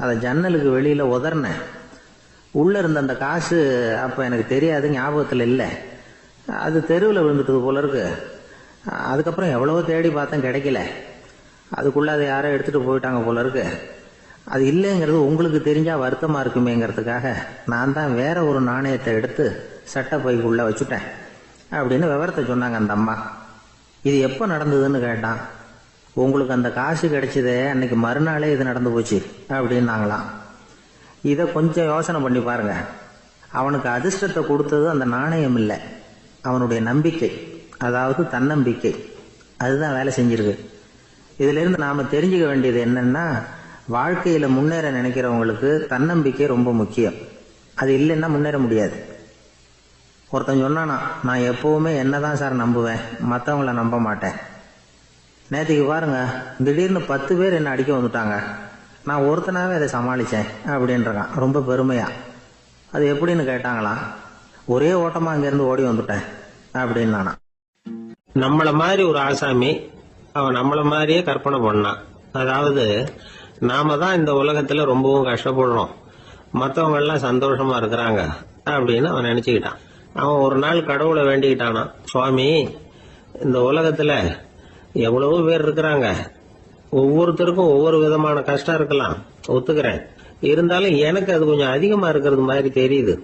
அதை ஜன்னலுக்கு வெளியில் உதறினேன். உள்ளே இருந்த அந்த காசு அப்போ எனக்கு தெரியாது, ஞாபகத்தில் இல்லை. அது தெருவில் விழுந்துட்டது போல இருக்கு. அதுக்கப்புறம் எவ்வளவோ தேடி பார்த்தேன், கிடைக்கல. அதுக்குள்ளே அதை யாரோ எடுத்துகிட்டு போயிட்டாங்க போல இருக்கு. அது இல்லைங்கிறது உங்களுக்கு தெரிஞ்சால் வருத்தமாக இருக்குமேங்கிறதுக்காக நான் தான் வேற ஒரு நாணயத்தை எடுத்து சட்டை பைக்குள்ளே வச்சுட்டேன் அப்படின்னு விவரத்தை சொன்னாங்க அந்த அம்மா. இது எப்போ நடந்ததுன்னு கேட்டான். உங்களுக்கு அந்த காசு கிடைச்சதே அன்னைக்கு மறுநாளே இது நடந்து போச்சு அப்படின்னாங்களாம். இதை கொஞ்சம் யோசனை பண்ணி பாருங்க. அவனுக்கு அதிர்ஷ்டத்தை கொடுத்தது அந்த நாணயம் இல்லை, அவனுடைய நம்பிக்கை, அதாவது தன்னம்பிக்கை. அதுதான் வேலை செஞ்சிருக்கு. இதிலிருந்து நாம் தெரிஞ்சுக்க வேண்டியது என்னன்னா, வாழ்க்கையில் முன்னேற நினைக்கிறவங்களுக்கு தன்னம்பிக்கை ரொம்ப முக்கியம். அது இல்லைன்னா முன்னேற முடியாது. ஒருத்தன் சொன்னானா, நான் எப்பவுமே என்னதான் சார் நம்புவேன், மற்றவங்கள நம்ப மாட்டேன். நேற்றுக்கு பாருங்க, திடீர்னு 10 பேர் என்ன அடிக்க வந்துட்டாங்க, நான் ஒருத்தனாவே அதை சமாளித்தேன் அப்படின்றான் ரொம்ப பெருமையா. அது எப்படின்னு கேட்டாங்களாம். ஒரே ஓட்டமாக அங்கேருந்து ஓடி வந்துட்டேன் அப்படின்னு நானா. நம்மள மாதிரி ஒரு ஆசாமி அவன் நம்மள மாதிரியே கற்பனை பண்ணான். அதாவது நாம தான் இந்த உலகத்துல ரொம்பவும் கஷ்டப்படுறோம், மற்றவங்க எல்லாம் சந்தோஷமா இருக்கிறாங்க அப்படின்னு அவன் நினைச்சுக்கிட்டான். அவன் ஒரு நாள் கடவுளை வேண்டிக்கிட்டானா, சுவாமி, இந்த உலகத்துல எவ்வளவோ பேர் இருக்கிறாங்க, ஒவ்வொருத்தருக்கும் ஒவ்வொரு விதமான கஷ்டம் இருக்கலாம், ஒத்துக்கிறேன். இருந்தாலும் எனக்கு அது கொஞ்சம் அதிகமா இருக்கிறது மாதிரி தெரியுது.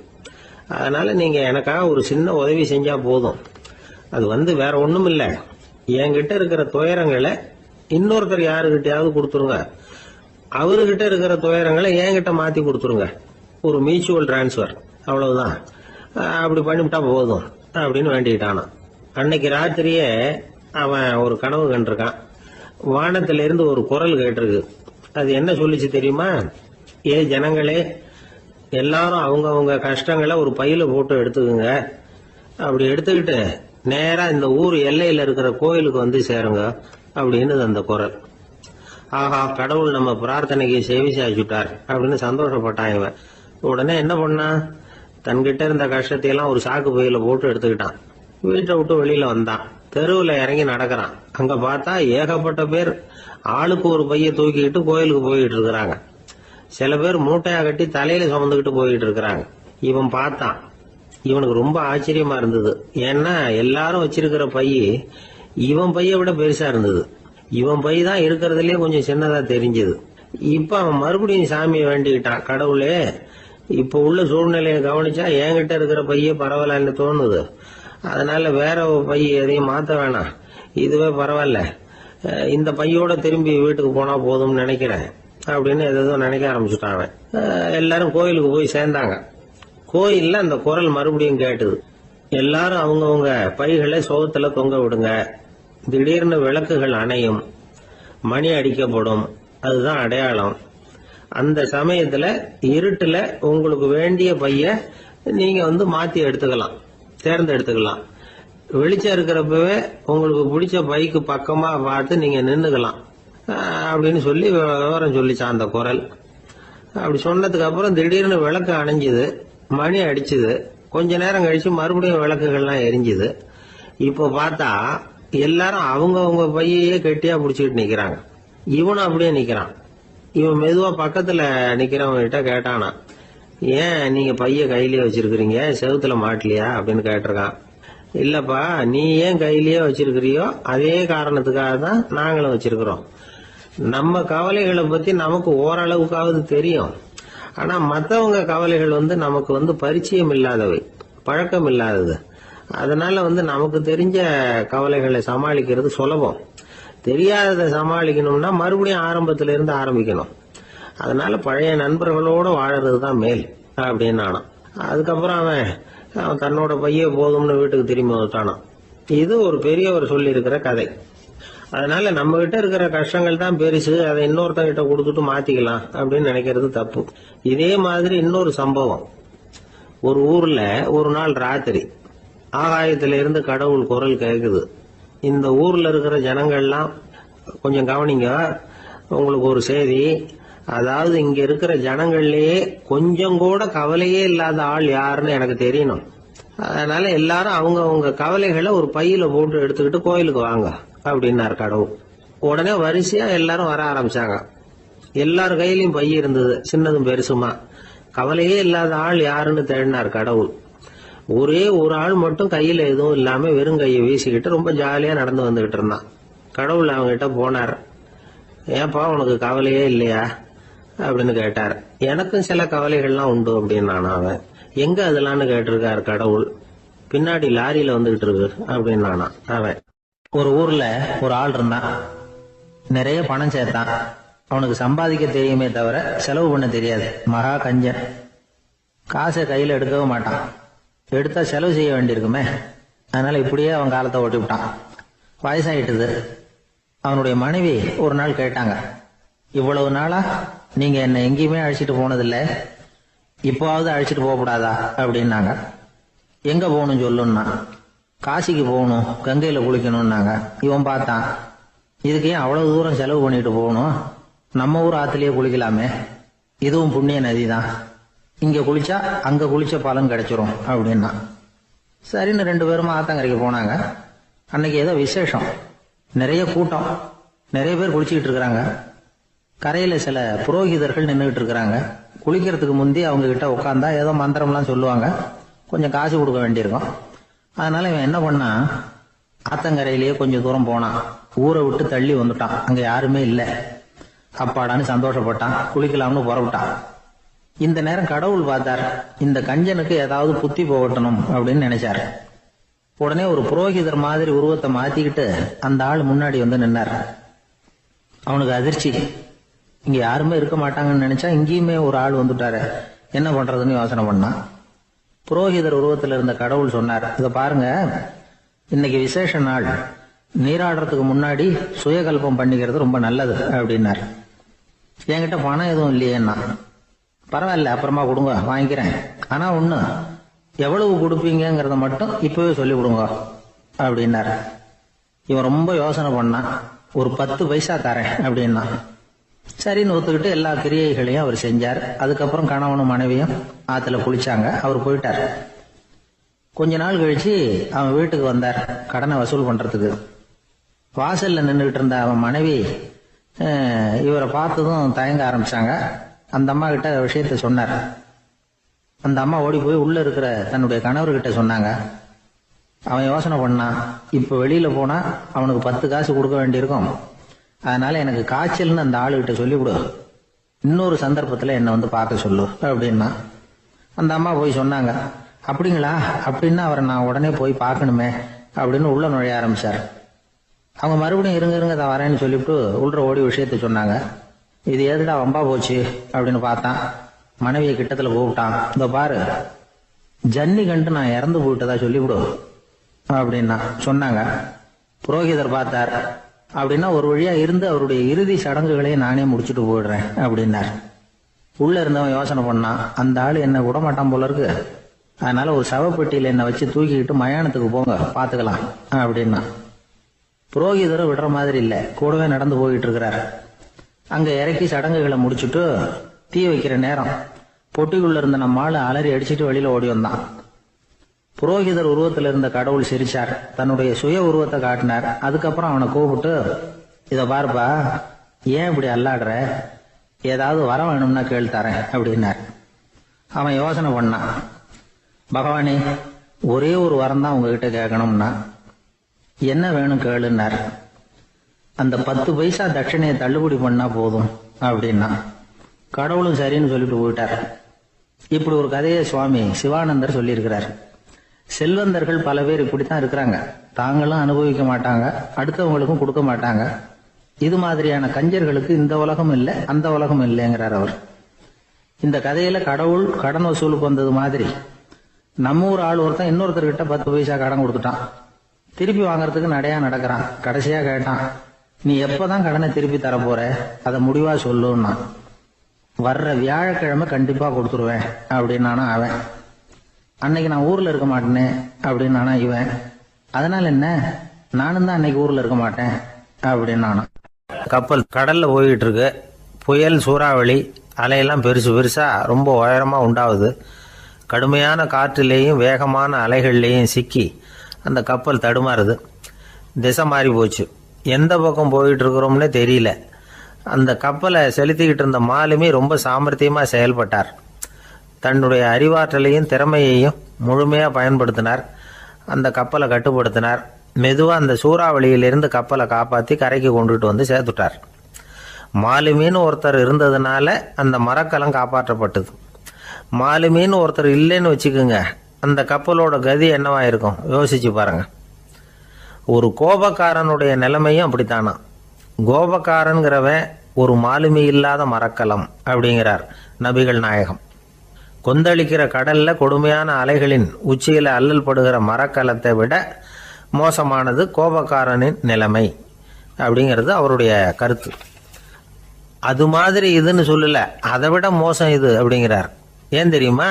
அதனால நீங்க எனக்காக ஒரு சின்ன உதவி செஞ்சா போதும். அது வேற ஒண்ணும் இல்ல, என்கிட்ட இருக்கிற துயரங்களை இன்னொருத்தர் யாருகிட்டயாவது கொடுத்துருங்க, அவர்கிட்ட இருக்கிற துயரங்களை என்கிட்ட மாத்தி கொடுத்துருங்க. ஒரு மியூச்சுவல் டிரான்ஸ்பர், அவ்வளவுதான். அப்படி பண்ணிவிட்டா போதும் அப்படின்னு வேண்டிக்கிட்டானான். அன்னைக்கு ராத்திரியே அவன் ஒரு கனவு கண்டிருக்கான். வானத்திலிருந்து ஒரு குரல் கேட்டிருக்கு. அது என்ன சொல்லிச்சு தெரியுமா? ஏ ஜனங்களே, எல்லாரும் அவங்க கஷ்டங்களை ஒரு பையில போட்டு எடுத்துக்குங்க. அப்படி எடுத்துக்கிட்டு நேரா இந்த ஊர் எல்லையில இருக்கிற கோயிலுக்கு வந்து சேருங்க அப்படின்னு அந்த குரல். ஆஹா, கடவுள் நம்ம பிரார்த்தனைக்கு செவி சாய்ச்சுட்டார் அப்படின்னு சந்தோஷப்பட்டான் இவன். உடனே என்ன பண்ணான், தன்கிட்ட இருந்த கஷ்டத்தையெல்லாம் ஒரு சாக்கு பையில போட்டு எடுத்துக்கிட்டான். வீட்டை விட்டு வெளியில வந்தான். தெருவுல இறங்கி நடக்கிறான். அங்க பார்த்தா ஏகப்பட்ட பேர் ஆளுக்கு ஒரு பைய தூக்கிக்கிட்டு கோயிலுக்கு போயிட்டு இருக்கிறாங்க. சில பேர் மூட்டையா கட்டி தலையில சுமந்துக்கிட்டு போயிட்டு இருக்கிறாங்க. இவன் பார்த்தான். இவனுக்கு ரொம்ப ஆச்சரியமா இருந்தது. ஏன்னா எல்லாரும் வச்சிருக்கிற பைய இவன் பைய விட பெருசா இருந்தது. இவன் பை தான் இருக்கிறதுலயே கொஞ்சம் சின்னதா தெரிஞ்சது. இப்ப அவன் மறுபடியும் சாமியை வேண்டிக்கிட்டான். கடவுளே, இப்ப உள்ள சூழ்நிலையை கவனிச்சா என்கிட்ட இருக்கிற பைய பரவாயில்லன்னு தோணுது. அதனால வேற பை எதையும் மாத்த வேணாம், இதுவே பரவாயில்ல, இந்த பையோட திரும்பி வீட்டுக்கு போனா போதும்னு நினைக்கிறேன் அப்படின்னு ஏதோ நினைக்க ஆரம்பிச்சுட்டான் அவன். எல்லாரும் கோயிலுக்கு போய் சேர்ந்தாங்க. கோயில்ல அந்த குரல் மறுபடியும் கேட்டுது. எல்லாரும் அவங்கவுங்க பைகளை சோகத்துல தொங்க விடுங்க, திடீர்னு விளக்குகள் அணையும், மணி அடிக்கப்படும், அதுதான் அடையாளம். அந்த சமயத்துல இருட்டுல உங்களுக்கு வேண்டிய பைய நீங்க மாத்தி எடுத்துக்கலாம், தேர்ந்தெடுத்துக்கலாம். வெளிச்சம் இருக்கிறப்பவே உங்களுக்கு பிடிச்ச பைக்கு பக்கமா பார்த்து நீங்க நின்னுக்கலாம் அப்படின்னு சொல்லி விவரம் சொல்லிச்சான் அந்த குரல். அப்படி சொன்னதுக்கு அப்புறம் திடீர்னு விளக்கு அணைஞ்சுது, மணி அடிச்சுது. கொஞ்ச நேரம் கழிச்சு மறுபடியும் விளக்குகள்லாம் எரிஞ்சுது. இப்போ பார்த்தா எல்லாரும் அவங்கவுங்க பையையே கெட்டியா பிடிச்சிக்கிட்டு நிக்கிறாங்க. இவனும் அப்படியே நிக்கிறான். இவன் மெதுவா பக்கத்துல நிக்கிறவங்க கிட்ட கேட்டானா, ஏன் நீங்க பைய கையிலேயே வச்சிருக்கிறீங்க, செவுத்துல மாட்டலையா அப்படின்னு கேட்டிருக்கான். இல்லப்பா, நீ ஏன் கையிலேயே வச்சிருக்கிறியோ அதே காரணத்துக்காக தான் நாங்களும் வச்சிருக்கிறோம். நம்ம கவலைகளை பத்தி நமக்கு ஓரளவுக்காவது தெரியும். ஆனா மத்தவங்க கவலைகள் நமக்கு பரிச்சயம் இல்லாதவை, பழக்கம் இல்லாதது. அதனால நமக்கு தெரிஞ்ச கவலைகளை சமாளிக்கிறது சுலபம். தெரியாததை சமாளிக்கணும்னா மறுபடியும் ஆரம்பத்தில இருந்து ஆரம்பிக்கணும். அதனால பழைய நண்பர்களோட வாழறது தான் மேல் அப்படின்னு நானாம். அதுக்கப்புறம் அவன் தன்னோட பைய போதும்னு வீட்டுக்கு திரும்பி வந்துட்டானான். இது ஒரு பெரியவர் சொல்லி இருக்கிற கதை. அதனால நம்ம கிட்ட இருக்கிற கஷ்டங்கள் தான் பெருசு, அதை இன்னொருத்தங்கிட்ட கொடுத்துட்டு மாத்திக்கலாம் அப்படின்னு நினைக்கிறது தப்பு. இதே மாதிரி இன்னொரு சம்பவம். ஒரு ஊர்ல ஒரு நாள் ராத்திரி ஆகாயத்தில இருந்து கடவுள் குரல் கேக்குது. இந்த ஊர்ல இருக்கிற ஜனங்கள்லாம் கொஞ்சம் கவனிங்க, உங்களுக்கு ஒரு செய்தி. அதாவது இங்க இருக்கிற ஜனங்கள்லயே கொஞ்சம் கூட கவலையே இல்லாத ஆள் யாருன்னு எனக்கு தெரியணும். அதனால எல்லாரும் அவங்க கவலைகளை ஒரு பையில போட்டு எடுத்துக்கிட்டு கோயிலுக்கு வாங்க அப்படின்னாரு கடவுள். உடனே வரிசையா எல்லாரும் வர ஆரம்பிச்சாங்க. எல்லார் கையிலயும் பை இருந்தது, சின்னதும் பெருசுமா. கவலையே இல்லாத ஆள் யாருன்னு தேடினார் கடவுள். ஒரே ஒரு ஆள் மட்டும் கையில எதுவும் இல்லாம வெறும் கையை வீசிக்கிட்டு ரொம்ப ஜாலியா நடந்து வந்துகிட்டு இருந்தான். கடவுள் அவங்க கிட்ட போனார். ஏன்பா உனக்கு கவலையே இல்லையா அப்படின்னு கேட்டார். எனக்கும் சில கவலைகள்லாம் உண்டு அப்படின்னு அவன். எங்க அதெல்லாம்னு கேட்டிருக்காரு கடவுள். பின்னாடி லாரியில வந்துகிட்டு இருக்கு அப்படின்னு அவன். ஒரு ஊர்ல ஒரு ஆள் இருந்தான். நிறைய பணம் சேர்த்தான். அவனுக்கு சம்பாதிக்க தெரியுமே தவிர செலவு பண்ண தெரியாது. மகா கஞ்சன். காசை கையில எடுக்கவே மாட்டான். எடுத்தா செலவு செய்ய வேண்டியிருக்குமே. அதனால இப்படியே அவன் காலத்தை ஓட்டி விட்டான். வயசாயிட்டுது. அவனுடைய மனைவி ஒரு நாள் கேட்டாங்க, இவ்வளவு நாளா நீங்க என்ன எங்கேயுமே அழைச்சிட்டு போனதில்லை, இப்போவாவது அழைச்சிட்டு போகக்கூடாதா அப்படின்னாங்க. எங்க போகணும் சொல்லுன்னா. காசிக்கு போகணும், கங்கையில குளிக்கணும்னாங்க. இவன் பார்த்தான், இதுக்கு ஏன் அவ்வளவு தூரம் செலவு பண்ணிட்டு போகணும், நம்ம ஊர் ஆத்துலயே குளிக்கலாமே, இதுவும் புண்ணிய நதி தான், இங்க குளிச்சா அங்க குளிச்ச பலன் கிடைச்சிரும் அப்படின்னா. சரின்னு 2 பேரும் ஆத்தங்கரைக்கு போனாங்க. அன்னைக்கு ஏதோ விசேஷம், நிறைய கூட்டம், நிறைய பேர் குளிச்சுக்கிட்டு இருக்கிறாங்க. கரையில சில புரோகிதர்கள் நின்றுகிட்டு இருக்கிறாங்க. குளிக்கிறதுக்கு முந்தி அவங்க கிட்ட உட்காந்தா ஏதோ மந்திரம்லாம் சொல்லுவாங்க, கொஞ்சம் காசு கொடுக்க வேண்டியிருக்கும். அதனால இவன் என்ன பண்ணா, ஆத்தங்கரையிலேயே கொஞ்சம் தூரம் போனான். ஊரை விட்டு தள்ளி வந்துட்டான். அங்க யாருமே இல்லை. அப்பாடான்னு சந்தோஷப்பட்டான். குளிக்கலாம்னு புறப்பட்டான். இந்த நேரம் கடவுள் பார்த்தார், இந்த கஞ்சனுக்கு ஏதாவது புத்தி போகட்டணும் அப்படின்னு நினைச்சார். உடனே ஒரு புரோகிதர் மாதிரி உருவத்தை மாத்திக்கிட்டு அந்த ஆள் முன்னாடி நின்னார். அவனுக்கு அதிர்ச்சி. இங்க யாருமே இருக்க மாட்டாங்கன்னு நினைச்சா இங்கேயுமே ஒரு ஆள் வந்துட்டாரு, என்ன பண்றதுன்னு யோசனை பண்ணான். புரோகிதர் உருவத்தில் இருந்த கடவுள் சொன்னார், இத பாருங்க, இன்னைக்கு விசேஷ நாள், நீராடுறதுக்கு முன்னாடி சுயகல்பம் பண்ணிக்கிறது ரொம்ப நல்லது அப்படின்னார். என்கிட்ட பணம் எதுவும் இல்லையேன்னா. பரவாயில்ல, அப்புறமா கொடுங்க, வாங்கிக்கிறேன். ஆனா ஒண்ணு, எவ்வளவு கொடுப்பீங்கிறத மட்டும் இப்பவே சொல்லி கொடுங்க அப்படின்னார். இவன் ரொம்ப யோசனை பண்ணான். ஒரு 10 பைசா தரேன் அப்படின்னா. சரின்னு ஒத்துக்கிட்டு எல்லா கிரியைகளையும் அவர் செஞ்சார். அதுக்கப்புறம் கணவனும் மனைவியும் ஆத்துல குளிச்சாங்க. அவர் போயிட்டார். கொஞ்ச நாள் கழிச்சு அவன் வீட்டுக்கு வந்தார் கடனை வசூல் பண்றதுக்கு. வாசல்ல நின்றுகிட்டு இருந்த அவன் மனைவி இவரை பார்த்ததும் தயங்க ஆரம்பிச்சாங்க. அந்த அம்மா கிட்ட விஷயத்த சொன்னார். அந்த அம்மா ஓடி போய் உள்ள இருக்கிற தன்னுடைய கணவர்கிட்ட சொன்னாங்க. அவன் யோசனை பண்ணான், இப்ப வெளியில போனா அவனுக்கு 10 காசு கொடுக்க வேண்டியிருக்கும், அதனால எனக்கு காய்ச்சல்னு அந்த ஆளுகிட்ட சொல்லிவிடு, இன்னொரு சந்தர்ப்பத்துல என்னை வந்து பார்க்க சொல்லு அப்படின்னா. அந்த அம்மா போய் சொன்னாங்க. அப்படிங்களா, அப்படின்னா அவரை நான் உடனே போய் பார்க்கணுமே அப்படின்னு உள்ள நுழைய ஆரம்பிச்சார். அவங்க மறுபடியும் இருங்க தான் வரேன்னு சொல்லிவிட்டு உள்ள ஓடி விஷயத்த சொன்னாங்க. இது எதுடா வம்பா போச்சு அப்படின்னு பார்த்தான். மனைவியை கிட்டத்துல கூப்பிட்டான். இந்த பாரு, ஜன்னி கண்டு நான் இறந்து போயிட்டதா சொல்லிவிடு அப்படின்னா சொன்னாங்க. புரோகிதர் பார்த்தார். அப்படின்னா ஒரு வழியா இருந்து அவருடைய இறுதி சடங்குகளையும் நானே முடிச்சுட்டு போயிடுறேன் அப்படின்னார். உள்ள இருந்தவன் யோசனை பண்ணான், அந்த ஆளு என்ன விட மாட்டான் போல இருக்கு, அதனால ஒரு சவப்பெட்டியில என்னை வச்சு தூக்கிக்கிட்டு மயானத்துக்கு போங்க பாத்துக்கலாம் அப்படின்னா. புரோகிதரை விடுற மாதிரி இல்ல, கூடவே நடந்து போயிட்டு இருக்கிறார். அங்க இறக்கி சடங்குகளை முடிச்சுட்டு தீ வைக்கிற நேரம் பொட்டிக்குள்ள இருந்த நம்ம ஆளு அலறி அடிச்சுட்டு வெளியில ஓடி வந்தான். புரோகிதர் உருவத்தில் இருந்த கடவுள் சிரிச்சார், தன்னுடைய சுய உருவத்தை காட்டினார். அதுக்கப்புறம் அவனை கூப்பிட்டு, இத பாருப்பா, ஏன் இப்படி அல்லாடுற, ஏதாவது வர வேணும்னா கேள் தரேன் அப்படின்னார். அவன் யோசனை பண்ணான். பகவானே, ஒரே ஒரு வரம் தான் உங்ககிட்ட கேட்கணும்னா. என்ன வேணும் கேளுன்னார். அந்த 10 பைசா தட்சணையை தள்ளுபடி பண்ணா போதும் அப்படின்னா. கடவுளும் சரின்னு சொல்லிட்டு போயிட்டார். இப்படி ஒரு கதையை சுவாமி சிவானந்தர் சொல்லியிருக்கிறார். செல்வந்தர்கள் பல பேர் இப்படித்தான் இருக்கிறாங்க. தாங்களும் அனுபவிக்க மாட்டாங்க, அடுத்தவங்களுக்கும் கொடுக்க மாட்டாங்க. இது மாதிரியான கஞ்சர்களுக்கு இந்த உலகம் இல்லை, அந்த உலகம் இல்லைங்கிறார் அவர். இந்த கதையில கடவுள் கடன் வசூலுக்கு வந்தது மாதிரி நம்ம ஊர் ஆள் ஒருத்தன் இன்னொருத்தர்கிட்ட 10 பைசா கடன் கொடுத்துட்டான். திருப்பி வாங்கறதுக்கு நடையா நடக்கிறான். கடைசியா கேட்டான், நீ எப்பதான் கடனை திருப்பி தர போற, அதை முடிவா சொல்லுன்னா. வர்ற வியாழக்கிழமை கண்டிப்பா கொடுத்துருவேன் அப்படின்னானா அவன். அன்னைக்கு நான் ஊர்ல இருக்க மாட்டேனே அப்படின்னானா இவன். அதனால என்ன, நானும் தான் அன்னைக்கு ஊர்ல இருக்க மாட்டேன் அப்படின்னானா. கப்பல் கடல்ல போயிட்டு இருக்கு. புயல், சூறாவளி, அலையெல்லாம் பெருசு பெருசா ரொம்ப உயரமா உண்டாகுது. கடுமையான காற்றிலேயும் வேகமான அலைகள்லேயும் சிக்கி அந்த கப்பல் தடுமாறுது. திசை மாறி போச்சு. எந்த பக்கம் போயிட்டு இருக்கிறோம்னே தெரியல. அந்த கப்பலை செலுத்திக்கிட்டு இருந்த மாலுமி ரொம்ப சாமர்த்தியமாக செயல்பட்டார். தன்னுடைய அறிவாற்றலையும் திறமையையும் முழுமையாக பயன்படுத்தினார். அந்த கப்பலை கட்டுப்படுத்தினார். மெதுவாக அந்த சூறாவளியிலிருந்து கப்பலை காப்பாற்றி கரைக்கு கொண்டுட்டு வந்து சேர்த்துட்டார். மாலுமின்னு ஒருத்தர் இருந்ததுனால அந்த மரக்கலம் காப்பாற்றப்பட்டது. மாலுமின்னு ஒருத்தர் இல்லைன்னு வச்சுக்கோங்க, அந்த கப்பலோட கதி என்னவா இருக்கும் யோசிச்சு பாருங்க. ஒரு கோபக்காரனுடைய நிலைமையும் அப்படித்தானா. கோபக்காரன்கிறவன் ஒரு மாலுமி இல்லாத மரக்கலம் அப்படிங்கிறார் நபிகள் நாயகம். கொந்தளிக்கிற கடல்ல கொடுமையான அலைகளின் உச்சியில அல்லல் படுகிற மரக்கலத்தை விட மோசமானது கோபக்காரனின் நிலைமை அப்படிங்கிறது அவருடைய கருத்து. அது மாதிரி இதுன்னு சொல்லல, அதை விட மோசம் இது அப்படிங்கிறார். ஏன் தெரியுமா?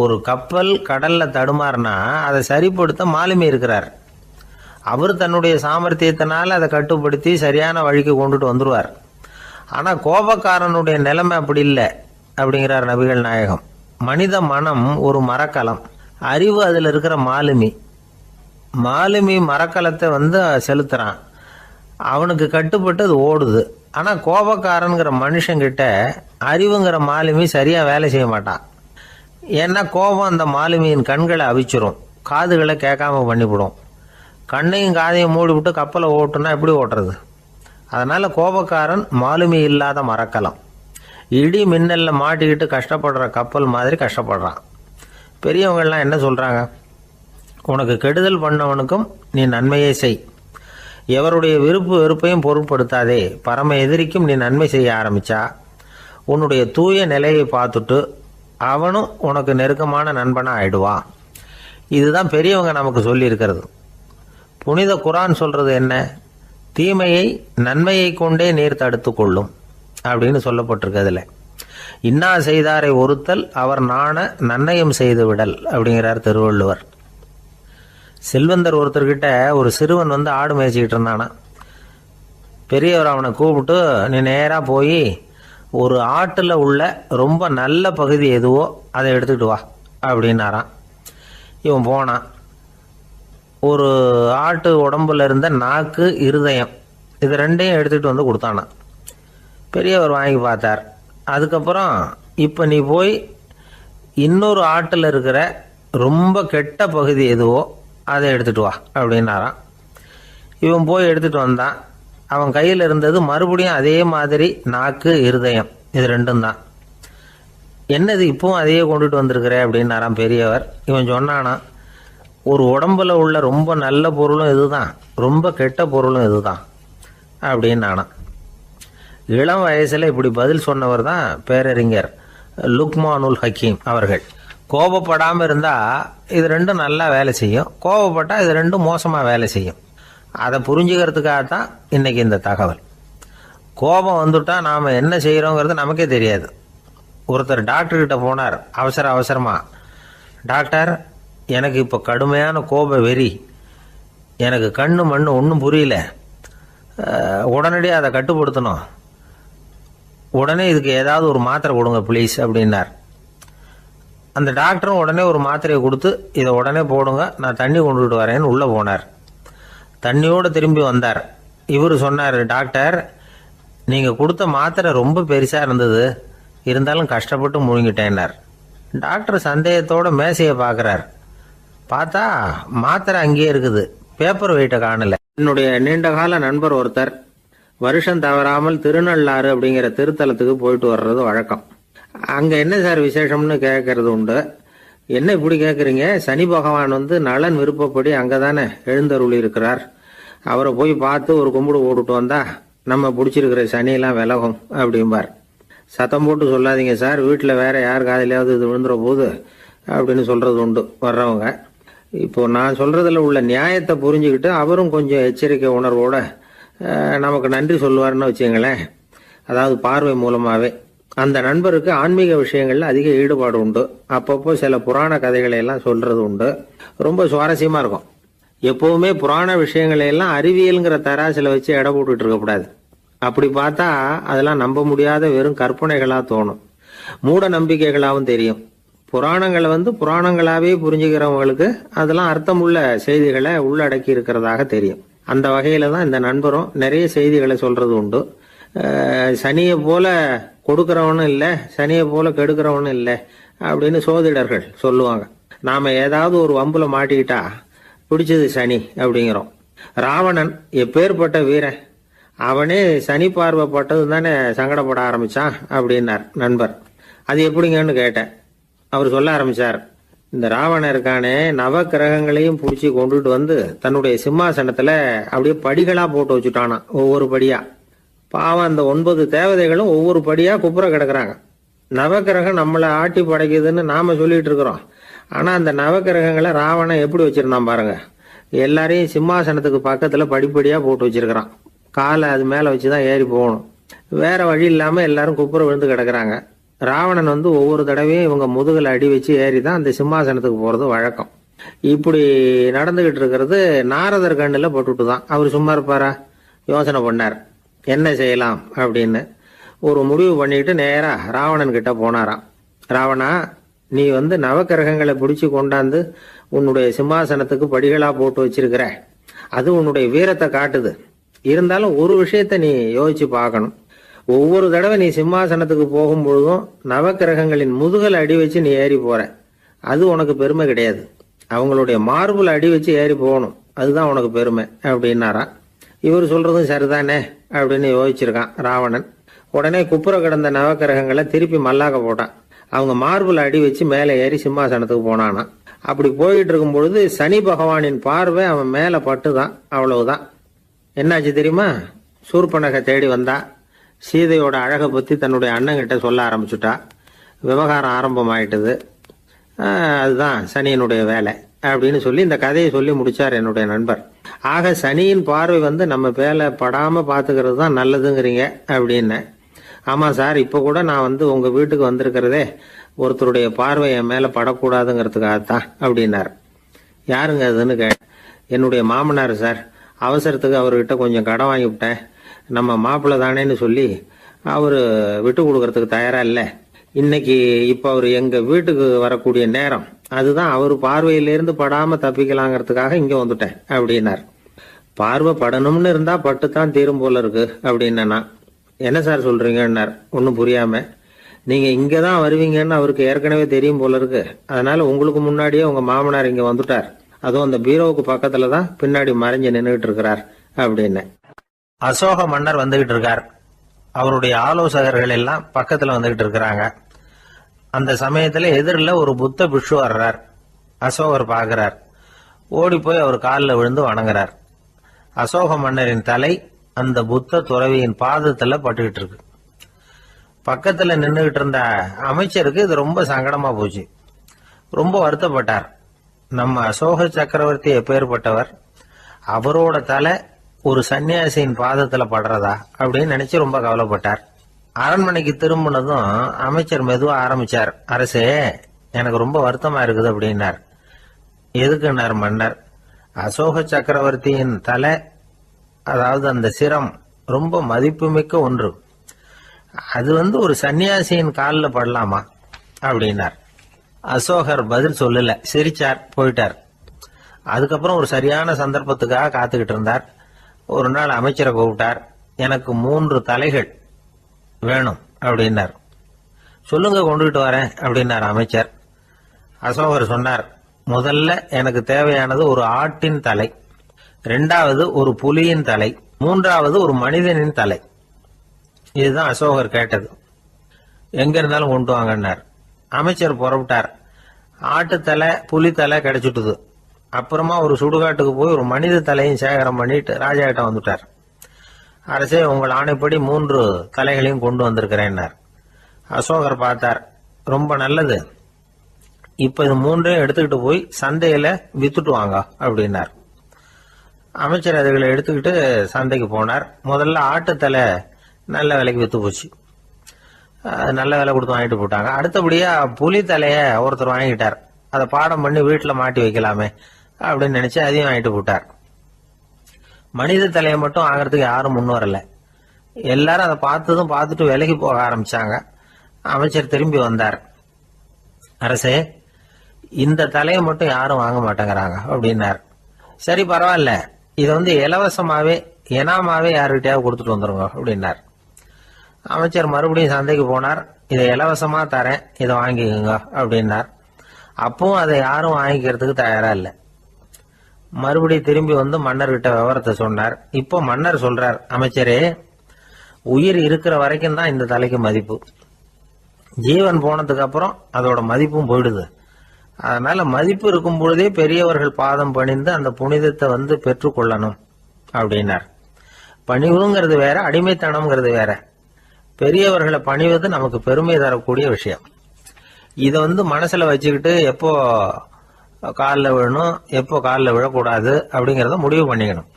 ஒரு கப்பல் கடல்ல தடுமாறினா அதை சரிப்படுத்த மாலுமி இருக்கிறார். அவர் தன்னுடைய சாமர்த்தியத்தினால அதை கட்டுப்படுத்தி சரியான வழிக்கு கொண்டுட்டு வந்துடுவார். ஆனால் கோபக்காரனுடைய நிலைமை அப்படி இல்லை அப்படிங்கிறார் நபிகள் நாயகம். மனித மனம் ஒரு மரக்கலம், அறிவு அதில் இருக்கிற மாலுமி. மாலுமி மரக்கலத்தை செலுத்துறான், அவனுக்கு கட்டுப்பட்டு அது ஓடுது. ஆனால் கோபக்காரனுங்கிற மனுஷங்கிட்ட அறிவுங்கிற மாலுமி சரியாக வேலை செய்ய மாட்டான். ஏன்னா கோபம் அந்த மாலுமியின் கண்களை அவிச்சிரும், காதுகளை கேட்காம பண்ணிவிடும். கண்ணையும் காதையும் மூடிவிட்டு கப்பலை ஓட்டுனா எப்படி ஓட்டுறது? அதனால கோபக்காரன் மாலுமி இல்லாத மரக்கலம். இடி மின்னல்ல மாட்டிக்கிட்டு கஷ்டப்படுற கப்பல் மாதிரி கஷ்டப்படுறான். பெரியவங்கள்லாம் என்ன சொல்றாங்க? உனக்கு கெடுதல் பண்ணவனுக்கும் நீ நன்மையே செய், எவருடைய விருப்பு வெறுப்பையும் பொருட்படுத்தாதே. பரம எதிரிக்கும் நீ நன்மை செய்ய ஆரம்பிச்சா உன்னுடைய தூய நிலையை பார்த்துட்டு அவனும் உனக்கு நெருக்கமான நண்பனா ஆயிடுவான். இதுதான் பெரியவங்க நமக்கு சொல்லி இருக்கிறது. புனித குரான் சொல்றது என்ன? தீமையை நன்மையை கொண்டே நீர் தடுத்து கொள்ளும் அப்படின்னு சொல்லப்பட்டிருக்கிறதுல. இன்னா செய்தாரை ஒருத்தல் அவர் நாண நன்னயம் செய்து விடல் அப்படிங்கிறார் திருவள்ளுவர். செல்வந்தர் ஒருத்தர்கிட்ட ஒரு சிறுவன் ஆடு மேய்ச்சிக்கிட்டு இருந்தானா. பெரியவர் அவனை கூப்பிட்டு, நீ நேரா போய் ஒரு ஆட்டுல உள்ள ரொம்ப நல்ல பகுதி எதுவோ அதை எடுத்துக்கிட்டு வா அப்படின்னாராம். இவன் போனான். ஒரு ஆட்டு உடம்புல இருந்த நாக்கு, இருதயம், இது ரெண்டையும் எடுத்துகிட்டு வந்து கொடுத்தானான். பெரியவர் வாங்கி பார்த்தார். அதுக்கப்புறம் இப்போ நீ போய் இன்னொரு ஆட்டில் இருக்கிற ரொம்ப கெட்ட பகுதி எதுவோ அதை எடுத்துகிட்டு வா அப்படின்னாரான். இவன் போய் எடுத்துகிட்டு வந்தான். அவன் கையில் இருந்தது மறுபடியும் அதே மாதிரி நாக்கு, இருதயம், இது ரெண்டும் தான். என்னது இப்பவும் அதையே கொண்டுட்டு வந்திருக்கிற அப்படின்னாராம் பெரியவர். இவன் சொன்னானா, ஒரு உடம்புல உள்ள ரொம்ப நல்ல பொருளும் இதுதான், ரொம்ப கெட்ட பொருளும் இதுதான் அப்படின்னானா. இளம் வயசில் இப்படி பதில் சொன்னவர் தான் பேரறிஞர் லுக்மானுல் ஹக்கீம் அவர்கள். கோபப்படாமல் இருந்தால் இது ரெண்டும் நல்லா வேலை செய்யும், கோபப்பட்டால் இது ரெண்டும் மோசமாக வேலை செய்யும். அதை புரிஞ்சுக்கிறதுக்காகத்தான் இன்றைக்கி இந்த தகவல். கோபம் வந்துட்டால் நாம் என்ன செய்கிறோங்கிறது நமக்கே தெரியாது. ஒருத்தர் டாக்டர்கிட்ட போனார் அவசரமாக. டாக்டர், எனக்கு இப்போ கடுமையான கோப வெறி, எனக்கு கண்ணு மண்ணு ஒன்றும் புரியல, உடனடியாக அதை கட்டுப்படுத்தணும், உடனே இதுக்கு ஏதாவது ஒரு மாத்திரை கொடுங்க ப்ளீஸ் அப்படின்னார். அந்த டாக்டரும் உடனே ஒரு மாத்திரையை கொடுத்து இதை உடனே போடுங்க, நான் தண்ணி கொண்டுகிட்டு வரேன்னு உள்ளே போனார். தண்ணியோடு திரும்பி வந்தார். இவர் சொன்னார், டாக்டர், நீங்கள் கொடுத்த மாத்திரை ரொம்ப பெருசாக இருந்தது, இருந்தாலும் கஷ்டப்பட்டு முழுங்கிட்டேன்னார். டாக்டர் சந்தேகத்தோட மேசையை பார்க்குறார். பார்த்தா மாத்திரை அங்கேயே இருக்குது, பேப்பர் வெயிட்டை காணல. என்னுடைய நீண்டகால நண்பர் ஒருத்தர் வருஷம் தவறாமல் திருநள்ளாறு அப்படிங்கிற திருத்தலத்துக்கு போயிட்டு வர்றது வழக்கம். அங்கே என்ன சார் விசேஷம்னு கேட்கறது உண்டு. என்ன இப்படி கேட்குறீங்க? சனி பகவான் வந்து நலன் விருப்பப்படி அங்கே தானே எழுந்தருளி இருக்கிறார். அவரை போய் பார்த்து ஒரு கும்பிடு போட்டுட்டு வந்தா நம்ம பிடிச்சிருக்கிற சனியெல்லாம் விலகும் அப்படிம்பார். சத்தம் போட்டு சொல்லாதீங்க சார், வீட்டில் வேற யார் காதிலையாவது இது விழுந்துற போது அப்படின்னு சொல்கிறது உண்டு வர்றவங்க. இப்போ நான் சொல்கிறதுல உள்ள நியாயத்தை புரிஞ்சுக்கிட்டு அவரும் கொஞ்சம் எச்சரிக்கை உணர்வோட நமக்கு நன்றி சொல்லுவார்னு வச்சுங்களேன். அதாவது பார்வை மூலமாகவே. அந்த நண்பருக்கு ஆன்மீக விஷயங்களில் அதிக ஈடுபாடு உண்டு. அப்பப்போ சில புராண கதைகளை எல்லாம் சொல்கிறது உண்டு. ரொம்ப சுவாரஸ்யமாக இருக்கும். எப்போவுமே புராண விஷயங்களை எல்லாம் அறிவியலுங்கிற தராசில் வச்சு எடை போட்டுட்டு இருக்கக்கூடாது. அப்படி பார்த்தா அதெல்லாம் நம்ப முடியாத வெறும் கற்பனைகளாக தோணும், மூட நம்பிக்கைகளாகவும் தெரியும். புராணங்களை புராணங்களாகவே புரிஞ்சுக்கிறவங்களுக்கு அதெல்லாம் அர்த்தமுள்ள செய்திகளை உள்ளடக்கி இருக்கிறதாக தெரியும். அந்த வகையில் தான் இந்த நண்பரும் நிறைய செய்திகளை சொல்கிறது உண்டு. சனியை போல கொடுக்குறவனும் இல்லை, சனியை போல கெடுக்கிறவனும் இல்லை அப்படின்னு சோதிடர்கள் சொல்லுவாங்க. நாம் ஏதாவது ஒரு வம்புல மாட்டிக்கிட்டா பிடிச்சது சனி அப்படிங்கிறோம். ராவணன் எப்பேற்பட்ட வீரன், அவனே சனி பார்வைப்பட்டது தானே சங்கடப்பட ஆரம்பிச்சான் அப்படின்னார் நண்பர். அது எப்படிங்கன்னு கேட்டேன். அவர் சொல்ல ஆரம்பிச்சார், இந்த ராவணன் இருக்கானே நவ கிரகங்களையும் பிடிச்சி கொண்டுட்டு வந்து தன்னுடைய சிம்மாசனத்துல அப்படியே படிகளா போட்டு வச்சுட்டானா, ஒவ்வொரு படியா. பாவம் அந்த 9 தேவதைகளும் ஒவ்வொரு படியா குப்புற கிடக்குறாங்க. நவகிரகம் நம்மளை ஆட்டி படைக்குதுன்னு நாம சொல்லிட்டு இருக்கிறோம். ஆனா அந்த நவகிரகங்களை ராவணன் எப்படி வச்சிருந்தான் பாருங்க. எல்லாரையும் சிம்மாசனத்துக்கு பக்கத்துல படிப்படியா போட்டு வச்சிருக்கிறான். காலை அது மேல வச்சுதான் ஏறி போகணும். வேற வழி இல்லாம எல்லாரும் குப்புற விழுந்து கிடக்குறாங்க. ராவணன் ஒவ்வொரு தடவையும் இவங்க முதுகில் அடி வச்சு ஏறி தான் அந்த சிம்மாசனத்துக்கு போறது வழக்கம். இப்படி நடந்துகிட்டு இருக்கிறது நாரதர் கண்ணில் பட்டுட்டு தான். அவர் சும்மா இருப்பாரா? யோசனை பண்ணார் என்ன செய்யலாம் அப்படின்னு. ஒரு முடிவு பண்ணிட்டு நேரா ராவணன் கிட்ட போனாராம். ராவணா, நீ நவக்கிரகங்களை பிடிச்சி கொண்டாந்து உன்னுடைய சிம்மாசனத்துக்கு படிகளா போட்டு வச்சிருக்கிற, அது உன்னுடைய வீரத்தை காட்டுது. இருந்தாலும் ஒரு விஷயத்த நீ யோசிச்சு பார்க்கணும். ஒவ்வொரு தடவை நீ சிம்மாசனத்துக்கு போகும்பொழுதும் நவக்கிரகங்களின் முதுகல் அடி வச்சு நீ ஏறி போற, அது உனக்கு பெருமை கிடையாது. அவங்களுடைய மார்புல அடி வச்சு ஏறி போகணும், அதுதான் உனக்கு பெருமை அப்படின்னாராம். இவர் சொல்றதும் சரிதானே அப்படின்னு யோசிச்சிருக்கான் ராவணன். உடனே குப்புற கிடந்த நவக்கிரகங்களை திருப்பி மல்லாக்க போட்டான். அவங்க மார்புல அடி வச்சு மேலே ஏறி சிம்மாசனத்துக்கு போனானா. அப்படி போயிட்டு இருக்கும் பொழுது சனி பகவானின் பார்வை அவன் மேல பட்டுதான். அவ்வளவுதான். என்னாச்சு தெரியுமா? சூர்பனகை தேடி வந்தா. சீதையோட அழகை பற்றி தன்னுடைய அண்ணங்கிட்ட சொல்ல ஆரம்பிச்சுட்டா. விவகாரம் ஆரம்பமாயிட்டது. அதுதான் சனியினுடைய வேலை அப்படின்னு சொல்லி இந்த கதையை சொல்லி முடிச்சார் என்னுடைய நண்பர். ஆக சனியின் பார்வை நம்ம மேல படாம பாத்துக்கிறது தான் நல்லதுங்கிறீங்க அப்படின்னு. ஆமா சார், இப்ப கூட நான் உங்க வீட்டுக்கு வந்திருக்கிறதே ஒருத்தருடைய பார்வை என் மேல படக்கூடாதுங்கிறதுக்காகத்தான் அப்படின்னார். யாருங்க அதுன்னு என்னுடைய மாமனார் சார். அவசரத்துக்கு அவர்கிட்ட கொஞ்சம் கடன் வாங்கி விட்டேன். நம்ம மாப்பிள்ளை தானேன்னு சொல்லி அவர் விட்டு கொடுக்கறதுக்கு தயாரா இல்லை. இன்னைக்கு இப்போ அவர் எங்க வீட்டுக்கு வரக்கூடிய நேரம் அதுதான் அவர் பார்வையிலிருந்து படாம தப்பிக்கலாங்கிறதுக்காக இங்க வந்துட்டேன் அப்படின்னார். பார்வை படணும்னு இருந்தா பட்டுத்தான் தீரும் போல இருக்கு அப்படின்னா. என்ன சார் சொல்றீங்கன்னார் ஒன்னும் புரியாம. நீங்க இங்கதான் வருவீங்கன்னு அவருக்கு ஏற்கனவே தெரியும் போல இருக்கு. அதனால உங்களுக்கு முன்னாடியே உங்க மாமனார் இங்க வந்துட்டார். அதுவும் அந்த பீரோவுக்கு பக்கத்துலதான் பின்னாடி மறைஞ்சு நின்றுட்டு இருக்கிறார் அப்படின்னு. அசோக மன்னர் வந்துகிட்டு இருக்கார். அவருடைய ஆலோசகர்கள் எல்லாம் பக்கத்துல வந்துகிட்டு இருக்கிறாங்க. அந்த சமயத்துல எதிரில் ஒரு புத்த பிக்ஷு வர்றார். அசோகர் பார்க்கிறார். ஓடி போய் அவர் காலில் விழுந்து வணங்குறார். அசோக மன்னரின் தலை அந்த புத்த துறவியின் பாதத்துல பட்டுக்கிட்டு இருக்கு. பக்கத்துல நின்றுகிட்டு இருந்த அமைச்சருக்கு இது ரொம்ப சங்கடமா போச்சு. ரொம்ப வருத்தப்பட்டார். நம்ம அசோக சக்கரவர்த்தி எப்பேற்பட்டவர், அவரோட தலை ஒரு சன்னியாசியின் பாதத்துல படுறதா அப்படின்னு நினைச்சு ரொம்ப கவலைப்பட்டார். அரண்மனைக்கு திரும்பினதும் அமைச்சர் மெதுவா ஆரம்பிச்சார். அரசே, எனக்கு ரொம்ப வருத்தமா இருக்குது அப்படின்னார். எதுக்குன்னார் மன்னர். அசோக சக்கரவர்த்தியின் தலை, அதாவது அந்த சிரம், ரொம்ப மதிப்புமிக்க ஒன்று. அது ஒரு சன்னியாசியின் காலில் படலாமா அப்படின்னார். அசோகர் பதில் சொல்லல, சிரிச்சார், போயிட்டார். அதுக்கப்புறம் ஒரு சரியான சந்தர்ப்பத்துக்காக காத்துக்கிட்டு இருந்தார். ஒரு நாள் அமைச்சரை கூப்பிட்டார். எனக்கு 3 தலைகள் வேணும் அப்படின்னார். சொல்லுங்க, கொண்டுகிட்டு வரேன் அப்படின்னார் அமைச்சர். அசோகர் சொன்னார், முதல்ல எனக்கு தேவையானது ஒரு ஆட்டின் தலை, 2வது ஒரு புலியின் தலை, 3வது ஒரு மனிதனின் தலை. இதுதான் அசோகர் கேட்டது. எங்க இருந்தாலும் கொண்டு வாங்கன்னார். அமைச்சர் புறப்பட்டார். ஆட்டுத்தலை, புலித்தலை கிடைச்சிட்டுது. அப்புறமா ஒரு சுடுகாட்டுக்கு போய் ஒரு மனித தலையும் சேகரம் பண்ணிட்டு ராஜா கிட்ட வந்துட்டார். அரசே, உங்கள் ஆணைப்படி 3 தலைகளையும் கொண்டு வந்திருக்கிறேன்னார். அசோகர் பார்த்தார். ரொம்ப நல்லது, இப்ப இது 3ஐயும் எடுத்துக்கிட்டு போய் சந்தையில வித்துட்டு வாங்க அப்படின்னார். அமைச்சர் அதுகளை எடுத்துக்கிட்டு சந்தைக்கு போனார். முதல்ல ஆட்டுத்தலை நல்ல விலைக்கு வித்து போச்சு. நல்ல விலை கொடுத்து வாங்கிட்டு போட்டாங்க. அடுத்தபடியா புலி தலைய ஒருத்தர் வாங்கிட்டார். அதை பாடம் பண்ணி வீட்டில் மாட்டி வைக்கலாமே அப்படின்னு நினைச்சு அதையும் வாங்கிட்டு போட்டார். மனித தலையை மட்டும் வாங்கறதுக்கு யாரும் முன் வரல. எல்லாரும் அதை பார்த்துட்டு விலைக்கு போக ஆரம்பிச்சாங்க. அமைச்சர் திரும்பி வந்தார். அரசே, இந்த தலையை மட்டும் யாரும் வாங்க மாட்டேங்கிறாங்க அப்படின்னார். சரி, பரவாயில்ல, இதை இலவசமாவே எனாமாவே யாருக்கிட்டையாவது கொடுத்துட்டு வந்துருங்க அப்படின்னார். அமைச்சர் மறுபடியும் சந்தைக்கு போனார். இதை இலவசமா தரேன், இதை வாங்கிக்கோங்க அப்படின்னார். அப்பவும் அதை யாரும் வாங்கிக்கிறதுக்கு தயாரா இல்லை. மறுபடியும் திரும்பி வந்து மன்னர்கிட்ட விவரத்தை சொன்னார். இப்போ மன்னர் சொல்றார், அமைச்சரே, உயிர் இருக்கிற வரைக்கும் தான் இந்த தலைக்கு மதிப்பு. ஜீவன் போனதுக்கு அப்புறம் அதோட மதிப்பும் போயிடுது. அதனால மதிப்பு இருக்கும் பொழுதே பெரியவர்கள் பாதம் பணிந்து அந்த புனிதத்தை பெற்றுக்கொள்ளணும் அப்படின்னார். பணிவுங்கிறது வேற, அடிமைத்தனம்ங்கிறது வேற. பெரியவர்களை பணிவது நமக்கு பெருமை தரக்கூடிய விஷயம். இதை மனசுல வச்சுக்கிட்டு எப்போ காலில் விழணும், எப்போ காலில் விழக்கூடாது அப்படிங்கிறத முடிவு பண்ணிக்கணும்.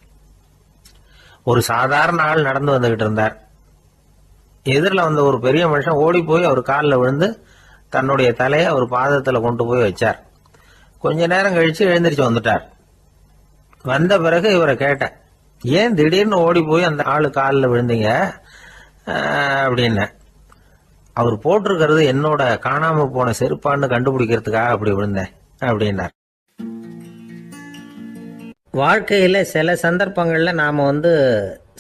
ஒரு சாதாரண ஆள் நடந்து வந்துகிட்டு இருந்தார். எதிரில் வந்த ஒரு பெரிய மனுஷன் ஓடி போய் அவர் காலில் விழுந்து தன்னுடைய தலையை அவர் பாதத்தில் கொண்டு போய் வச்சார். கொஞ்ச நேரம் கழிச்சு எழுந்திரிச்சு வந்துட்டார். வந்த பிறகு இவரை கேட்டேன், ஏன் திடீர்னு ஓடி போய் அந்த ஆளு காலில் விழுந்தீங்க அப்படின்னு. அவர் போட்டிருக்கிறது என்னோட காணாம போன செருப்பான்னு கண்டுபிடிக்கிறதுக்காக அப்படி விழுந்தேன் அப்படின்னார். வாழ்க்கையில் சில சந்தர்ப்பங்களில் நாம்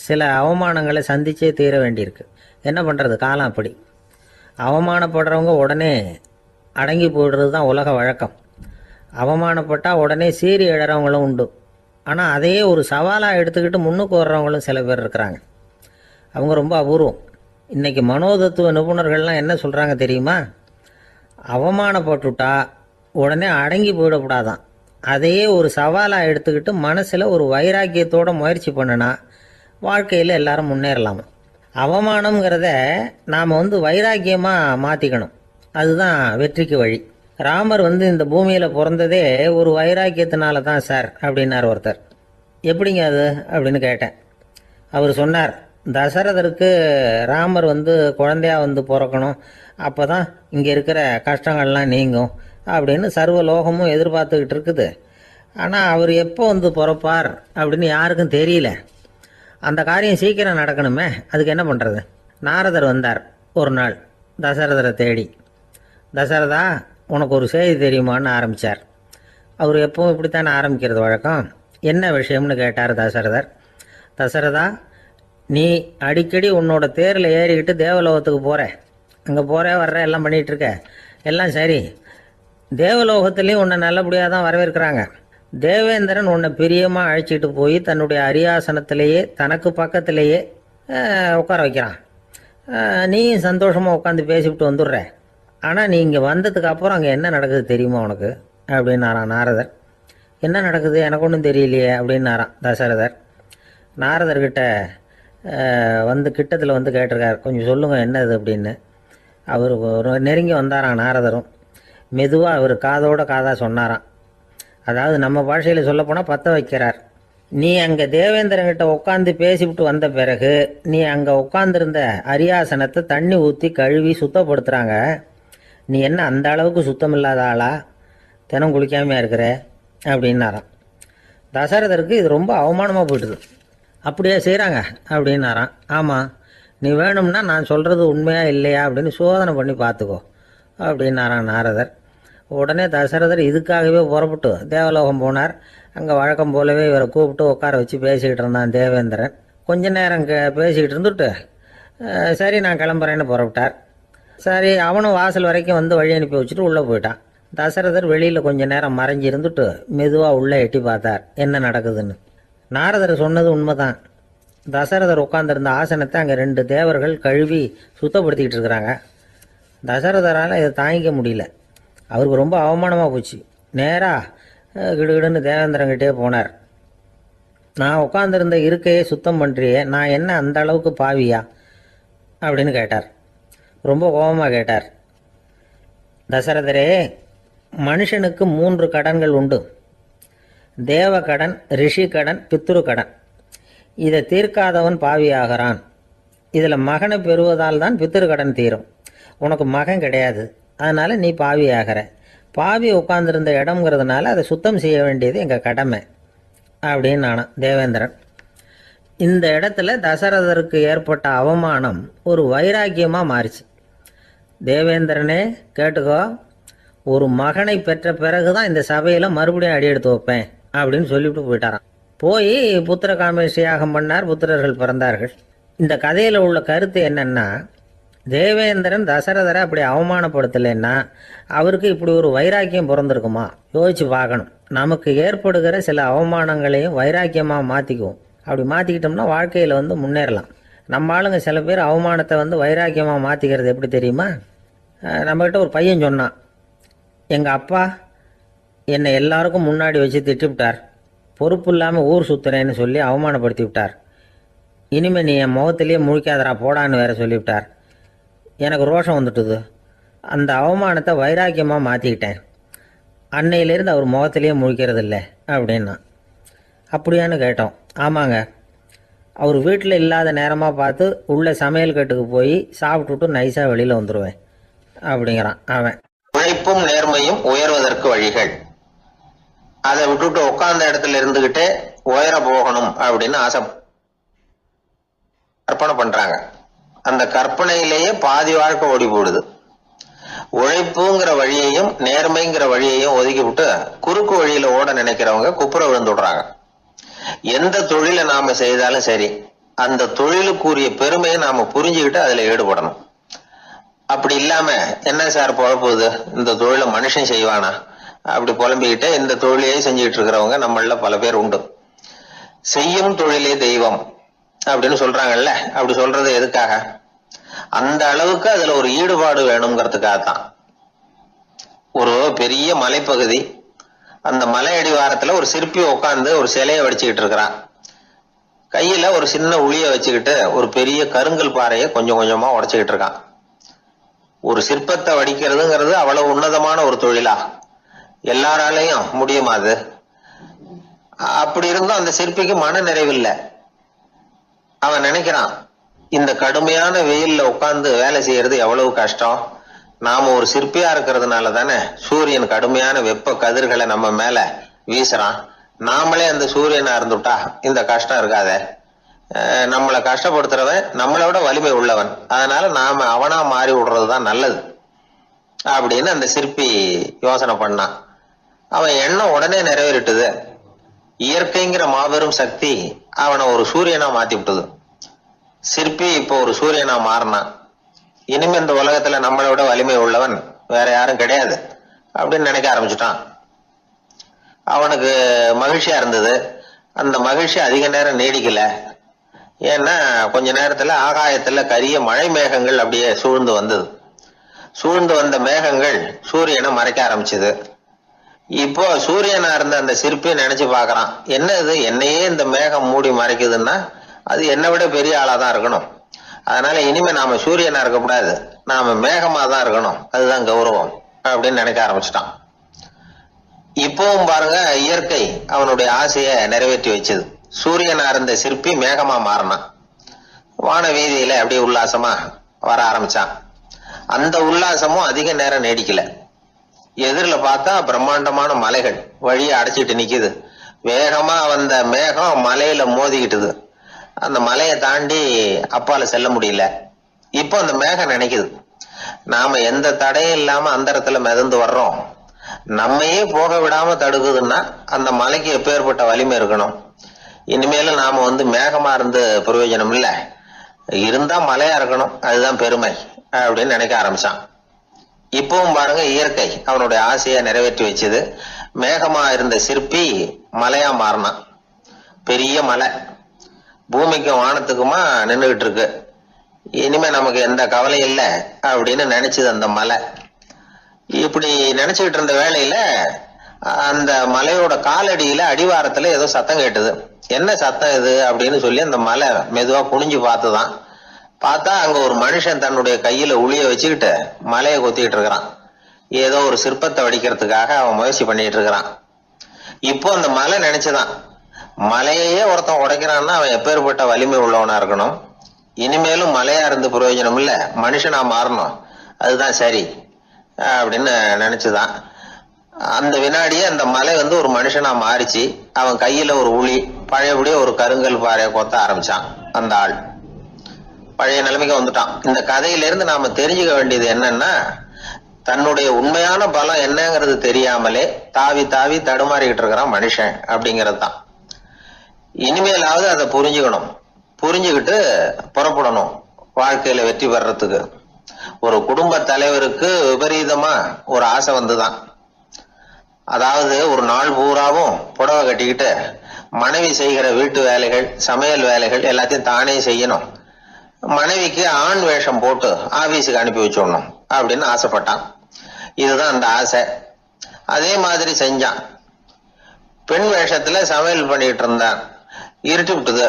சில அவமானங்களை சந்திச்சே தீர வேண்டியிருக்கு. என்ன பண்ணுறது, காலம் அப்படி. அவமானப்படுறவங்க உடனே அடங்கி போயிடுறது தான் உலக வழக்கம். அவமானப்பட்டால் உடனே சீறி எழறவங்களும் உண்டு. ஆனால் அதையே ஒரு சவாலாக எடுத்துக்கிட்டு முன்னுக்கு வர்றவங்களும் சில பேர் இருக்கிறாங்க. அவங்க ரொம்ப அபூர்வம். இன்றைக்கி மனோதத்துவ நிபுணர்கள்லாம் என்ன சொல்கிறாங்க தெரியுமா? அவமானப்பட்டுட்டா உடனே அடங்கி போயிடக்கூடாதான். அதையே ஒரு சவாலாக எடுத்துக்கிட்டு மனசில் ஒரு வைராக்கியத்தோட முயற்சி பண்ணினா வாழ்க்கையில் எல்லாரும் முன்னேறலாமா. அவமானங்கிறத நாம் வைராக்கியமாக மாற்றிக்கணும். அதுதான் வெற்றிக்கு வழி. ராமர் இந்த பூமியில் பிறந்ததே ஒரு வைராக்கியத்தினால தான் சார் அப்படின்னார் ஒருத்தர். எப்படிங்க அது அப்படின்னு கேட்டேன். அவர் சொன்னார், தசரதருக்கு ராமர் குழந்தையா பிறக்கணும், அப்போ தான் இங்கே இருக்கிற கஷ்டங்கள்லாம் நீங்கும் அப்படின்னு சர்வ லோகமும் எதிர்பார்த்துக்கிட்டு இருக்குது. ஆனால் அவர் எப்போ பிறப்பார் அப்படின்னு யாருக்கும் தெரியல. அந்த காரியம் சீக்கிரம் நடக்கணுமே, அதுக்கு என்ன பண்ணுறது? நாரதர் வந்தார் ஒரு நாள் தசரதரை தேடி. தசரதா, உனக்கு ஒரு செய்தி தெரியுமான்னு ஆரம்பித்தார். அவர் எப்பவும் இப்படித்தானே ஆரம்பிக்கிறது வழக்கம். என்ன விஷயம்னு கேட்டார் தசரதர். தசரதா, நீ அடிக்கடி உன்னோட தேரில் ஏறிக்கிட்டு தேவலோகத்துக்கு போகிற, அங்கே போகிற வர்ற எல்லாம் பண்ணிகிட்ருக்க, எல்லாம் சரி. தேவலோகத்துலேயும் உன்னை நல்லபடியாக தான் வரவேற்கிறாங்க. தேவேந்திரன் உன்னை பிரியமாக அழைச்சிட்டு போய் தன்னுடைய அரியாசனத்திலேயே தனக்கு பக்கத்திலேயே உட்கார வைக்கிறான். நீயும் சந்தோஷமாக உட்காந்து பேசிவிட்டு வந்துடுற. ஆனால் நீ இங்கே வந்ததுக்கு அப்புறம் அங்கே என்ன நடக்குது தெரியுமா உனக்கு அப்படின்னாரான் நாரதர். என்ன நடக்குது எனக்கு ஒன்றும் தெரியலையே அப்படின்னாரான் தசரதர். நாரதர்கிட்ட வந்து கிட்டத்தில் வந்து கேட்டிருக்கார், கொஞ்சம் சொல்லுங்கள் என்னது அப்படின்னு. அவர் நெருங்கி வந்தாரான் நாரதரும். மெதுவாக அவர் காதோட காதாக சொன்னாராம். அதாவது நம்ம பாஷையில் சொல்லப்போனால் பற்ற வைக்கிறார். நீ அங்கே தேவேந்திரங்கிட்ட உட்காந்து பேசிவிட்டு வந்த பிறகு நீ அங்கே உட்காந்துருந்த அரியாசனத்தை தண்ணி ஊற்றி கழுவி சுத்தப்படுத்துகிறாங்க. நீ என்ன அந்த அளவுக்கு சுத்தம் இல்லாத ஆளா, தினம் குளிக்காமையாக இருக்கிற அப்படின்னாராம். தசரதருக்கு இது ரொம்ப அவமானமாக போயிட்டுது. அப்படியே செய்கிறாங்க அப்படின்னாராம். ஆமாம், நீ வேணும்னா நான் சொல்கிறது உண்மையா இல்லையா அப்படின்னு சோதனை பண்ணி பார்த்துக்கோ அப்படின்னாரான் நாரதர். உடனே தசரதர் இதுக்காகவே புறப்பட்டு தேவலோகம் போனார். அங்கே வழக்கம் போலவே இவரை கூப்பிட்டு உட்கார வச்சு பேசிக்கிட்டு இருந்தான் தேவேந்திரன். கொஞ்ச நேரம் பேசிக்கிட்டு இருந்துட்டு சரி நான் கிளம்புறேன்னு புறப்பட்டார். சரி, அவனும் வாசல் வரைக்கும் வந்து வழி அனுப்பி வச்சுட்டு உள்ளே போயிட்டான். தசரதர் வெளியில் கொஞ்ச நேரம் மறைஞ்சி இருந்துட்டு மெதுவாக உள்ளே எட்டி பார்த்தார் என்ன நடக்குதுன்னு. நாரதர் சொன்னது உண்மைதான். தசரதர் உட்காந்துருந்த ஆசனத்தை அங்கே 2 தேவர்கள் கழுவி சுத்தப்படுத்திக்கிட்டு இருக்கிறாங்க. தசரதரால் இதை தாங்கிக்க முடியல. அவருக்கு ரொம்ப அவமானமாக போச்சு. நேராக கிடுகிடுன்னு தேவேந்திரங்கிட்டே போனார். நான் உட்காந்துருந்த இருக்கையே சுத்தம் பண்ணுறியே, நான் என்ன அந்த அளவுக்கு பாவியா அப்படின்னு கேட்டார். ரொம்ப கோபமாக கேட்டார். தசரதரே, மனுஷனுக்கு 3 கடன்கள் உண்டு. தேவ கடன், ரிஷி கடன், பித்ரு கடன். இதை தீர்க்காதவன் பாவியாகிறான். இதில் மகனை பெறுவதால் தான் பித்ரு கடன் தீரும். உனக்கு மகன் கிடையாது, அதனால் நீ பாவி ஆகிற. பாவி உட்கார்ந்துருந்த இடம்ங்கிறதுனால அதை சுத்தம் செய்ய வேண்டியது எங்கள் கடமை அப்படின்னு நானாம் தேவேந்திரன். இந்த இடத்துல தசரதருக்கு ஏற்பட்ட அவமானம் ஒரு வைராக்கியமாக மாறிச்சு. தேவேந்திரனே கேட்டுக்கோ, ஒரு மகனை பெற்ற பிறகு தான் இந்த சபையில் மறுபடியும் அடி எடுத்து வைப்பேன் அப்படின்னு சொல்லிவிட்டு போயிட்டாராம். போய் புத்திர காமேஷ் யாகம் பண்ணார். புத்திரர்கள் பிறந்தார்கள். இந்த கதையில் உள்ள கருத்து என்னன்னா, தேவேந்திரன் தசரதரை அப்படி அவமானப்படுத்தலைன்னா அவருக்கு இப்படி ஒரு வைராக்கியம் பிறந்திருக்குமா யோசிச்சு பார்க்கணும். நமக்கு ஏற்படுகிற சில அவமானங்களையும் வைராக்கியமாக மாற்றிக்குவோம். அப்படி மாற்றிக்கிட்டோம்னா வாழ்க்கையில் வந்து முன்னேறலாம். நம்ம ஆளுங்க சில பேர் அவமானத்தை வந்து வைராக்கியமாக மாற்றிக்கிறது எப்படி தெரியுமா? நம்மகிட்ட ஒரு பையன் சொன்னான், எங்கள் அப்பா என்னை எல்லாருக்கும் முன்னாடி வச்சு திட்டிவிட்டார், பொறுப்பு இல்லாமல் ஊர் சுற்றுறேன்னு சொல்லி அவமானப்படுத்தி விட்டார். இனிமேல் நீ என் முகத்திலேயே முழிக்காதரா போடான்னு வேற சொல்லிவிட்டார். எனக்கு ரோஷம் வந்துட்டுது. அந்த அவமானத்தை வைராக்கியமாக மாற்றிக்கிட்டேன். அன்னையிலேருந்து அவர் முகத்திலேயே முழிக்கிறது இல்லை அப்படின்னா. அப்படியான்னு கேட்டோம். ஆமாங்க, அவர் வீட்டில் இல்லாத நேரமாக பார்த்து உள்ள சமையல் கட்டுக்கு போய் சாப்பிட்டுட்டு நைஸாக வெளியில் வந்துடுவேன் அப்படிங்கிறான் அவன். உழைப்பும் நேர்மையும் உயர்வதற்கு வழிகள். அதை விட்டுட்டு உட்கார்ந்த இடத்துல இருந்துகிட்டே உயர போகணும் அப்படின்னு ஆசை கற்பனை பண்றாங்க. அந்த கற்பனையிலேயே பாதி வாழ்க்கை ஓடி போடுது. உழைப்புங்கிற வழியையும் நேர்மைங்கிற வழியையும் ஒதுக்கி விட்டு குறுக்கு வழியில ஓட நினைக்கிறவங்க குப்புற விழுந்துடுறாங்க. எந்த தொழிலை நாம செய்தாலும் சரி, அந்த தொழிலுக்குரிய பெருமையை நாம புரிஞ்சுக்கிட்டு அதுல ஈடுபடணும். அப்படி இல்லாம என்ன சார் பொழப்புது, இந்த தொழிலை மனுஷன் செய்வானா அப்படி புலம்பிக்கிட்டு இந்த தொழிலையே செஞ்சுக்கிட்டு இருக்கிறவங்க நம்மள பல பேர் உண்டு. செய்யும் தொழிலே தெய்வம் அப்படின்னு சொல்றாங்கல்ல, அப்படி சொல்றது எதுக்காக? அந்த அளவுக்கு அதுல ஒரு ஈடுபாடு வேணுங்கிறதுக்காகத்தான். ஒரு பெரிய மலைப்பகுதி, அந்த மலை அடிவாரத்துல ஒரு சிற்பி உட்காந்து ஒரு சிலையை வடிச்சுக்கிட்டு இருக்கிறான். கையில ஒரு சின்ன உளிய வச்சுக்கிட்டு ஒரு பெரிய கருங்கல் பாறையை கொஞ்சம் கொஞ்சமா உடைச்சுக்கிட்டு இருக்கான். ஒரு சிற்பத்தை வடிக்கிறதுங்கிறது அவ்வளவு உன்னதமான ஒரு தொழிலா? எல்லாராலையும் முடியுமா அது? அப்படி இருந்தும் அந்த சிற்பிக்கு மன நிறைவில்லை. அவன் நினைக்கிறான், இந்த கடுமையான வெயில்ல உட்கார்ந்து வேலை செய்யறது எவ்வளவு கஷ்டம். நாம ஒரு சிற்பியா இருக்கிறதுனால தானே சூரியன் கடுமையான வெப்ப கதிர்களை நம்ம மேல வீசுறான். நாமளே அந்த சூரியனா இருந்துட்டா இந்த கஷ்டம் இருக்காத. நம்மளை கஷ்டப்படுத்துறவன் நம்மளை விட வலிமை உள்ளவன், அதனால நாம அவனா மாறி விடுறதுதான் நல்லது அப்படின்னு அந்த சிற்பி யோசனை பண்ணான். அவன் எண்ணம் உடனே நிறைவேறிட்டுது. இயற்கைங்கிற மாபெரும் சக்தி அவனை ஒரு சூரியனா மாத்தி விட்டது. சிற்பி இப்போ ஒரு சூரியனா மாறினான். இனிமே இந்த உலகத்துல நம்மளை விட வலிமை உள்ளவன் வேற யாரும் கிடையாது அப்படின்னு நினைக்க ஆரம்பிச்சுட்டான். அவனுக்கு மகிழ்ச்சியா இருந்தது. அந்த மகிழ்ச்சி அதிக நேரம் நீடிக்கல. ஏன்னா கொஞ்ச நேரத்துல ஆகாயத்துல கரிய மழை மேகங்கள் அப்படியே சூழ்ந்து வந்தது. சூழ்ந்து வந்த மேகங்கள் சூரியனை மறைக்க ஆரம்பிச்சது. இப்போ சூரியனா இருந்த அந்த சிற்பி நினைச்சு பாக்குறான், என்ன இது, என்னையே இந்த மேகம் மூடி மறைக்குதுன்னா அது என்னை விட பெரிய ஆளாதான் இருக்கணும். அதனால இனிமே நாம சூரியனா இருக்கக்கூடாது, நாம மேகமா தான் இருக்கணும், அதுதான் கௌரவம் அப்படின்னு நினைக்க ஆரம்பிச்சிட்டான். இப்பவும் பாருங்க, இயற்கை அவனுடைய ஆசையை நிறைவேற்றி வச்சது. சூரியனா இருந்த சிற்பி மேகமா மாறினான். வான வீதியில அப்படியே உல்லாசமா வர ஆரம்பிச்சான். அந்த உல்லாசமும் அதிக நேரம் நீடிக்கல. எதிரில பார்த்தா பிரம்மாண்டமான மலைகள் வழியை அடைச்சிட்டு நிக்குது. வேகமா வந்த மேகம் மலையில மோதிக்கிட்டுது. அந்த மலையை தாண்டி அப்பால செல்ல முடியல. இப்போ அந்த மேகம் நினைக்குது, நாம எந்த தடையும் இல்லாம அந்த இடத்துல மிதந்து வர்றோம், நம்மையே போக விடாம தடுக்குதுன்னா அந்த மலைக்கு எப்பேற்பட்ட வலிமை இருக்கணும். இனிமேலும் நாம மேகமா இருந்து பிரயோஜனம் இல்ல, இருந்தா மலையா இருக்கணும், அதுதான் பெருமை அப்படின்னு நினைக்க ஆரம்பிச்சான். இப்பவும் பாருங்க, இயற்கை அவனுடைய ஆசையை நிறைவேற்றி வச்சது. மேகமா இருந்த சிற்பி மலையா மாறினான். பெரிய மலை பூமிக்கும் வானத்துக்குமா நின்றுகிட்டு இருக்கு. இனிமே நமக்கு எந்த கவலை இல்லை அப்படின்னு நினைச்சது அந்த மலை. இப்படி நினைச்சுக்கிட்டு இருந்த வேளையில அந்த மலையோட காலடியில அடிவாரத்துல ஏதோ சத்தம் கேட்டது. என்ன சத்தம் இது அப்படின்னு சொல்லி அந்த மலை மெதுவா குனிஞ்சு பார்த்துதான். பார்த்தா அங்க ஒரு மனுஷன் தன்னுடைய கையில உளிய வச்சுக்கிட்டு மலையை கொத்திக்கிட்டு இருக்கிறான். ஏதோ ஒரு சிற்பத்தை வடிக்கிறதுக்காக அவன் முயற்சி பண்ணிட்டு இருக்கிறான். இப்போ அந்த மலை நினைச்சுதான், மலையே ஒருத்தன் உடைக்கிறான்னா அவன் எப்பேற்பட்ட வலிமை உள்ளவனா இருக்கணும். இனிமேலும் மலையா இருந்து பிரயோஜனம் இல்ல, மனுஷனா மாறணும், அதுதான் சரி அப்படின்னு நினைச்சுதான். அந்த வினாடியே அந்த மலை ஒரு மனுஷனா மாறிச்சு. அவன் கையில ஒரு உளி, பழையபடியே ஒரு கருங்கல் பாறையை கொத்த ஆரம்பிச்சான். அந்த ஆள் பழைய நிலைமைக்கு வந்துட்டான். இந்த கதையிலிருந்து நாம தெரிஞ்சுக்க வேண்டியது என்னன்னா, தன்னுடைய உண்மையான பலம் என்னங்கிறது தெரியாமலே தாவி தாவி தடுமாறிக்கிட்டு இருக்கிறான் மனுஷன் அப்படிங்கிறது தான். இனிமேலாவது அதை புரிஞ்சுக்கணும். புரிஞ்சுக்கிட்டு புறப்படணும் வாழ்க்கையில வெற்றி பெறறதுக்கு. ஒரு குடும்ப தலைவருக்கு விபரீதமா ஒரு ஆசை வந்துதான். அதாவது ஒரு நாள் பூராவும் புடவை கட்டிக்கிட்டு மனைவி செய்கிற வீட்டு வேலைகள், சமையல் வேலைகள் எல்லாத்தையும் தானே செய்யணும். மனைவிக்கு ஆண் வேஷம் போட்டு ஆபீஸுக்கு அனுப்பி வச்சிடணும் அப்படின்னு ஆசைப்பட்டான். இதுதான் அந்த ஆசை. அதே மாதிரி செஞ்சான். பெண் வேஷத்துல சமையல் பண்ணிட்டு இருந்தான். இருட்டி விட்டுது.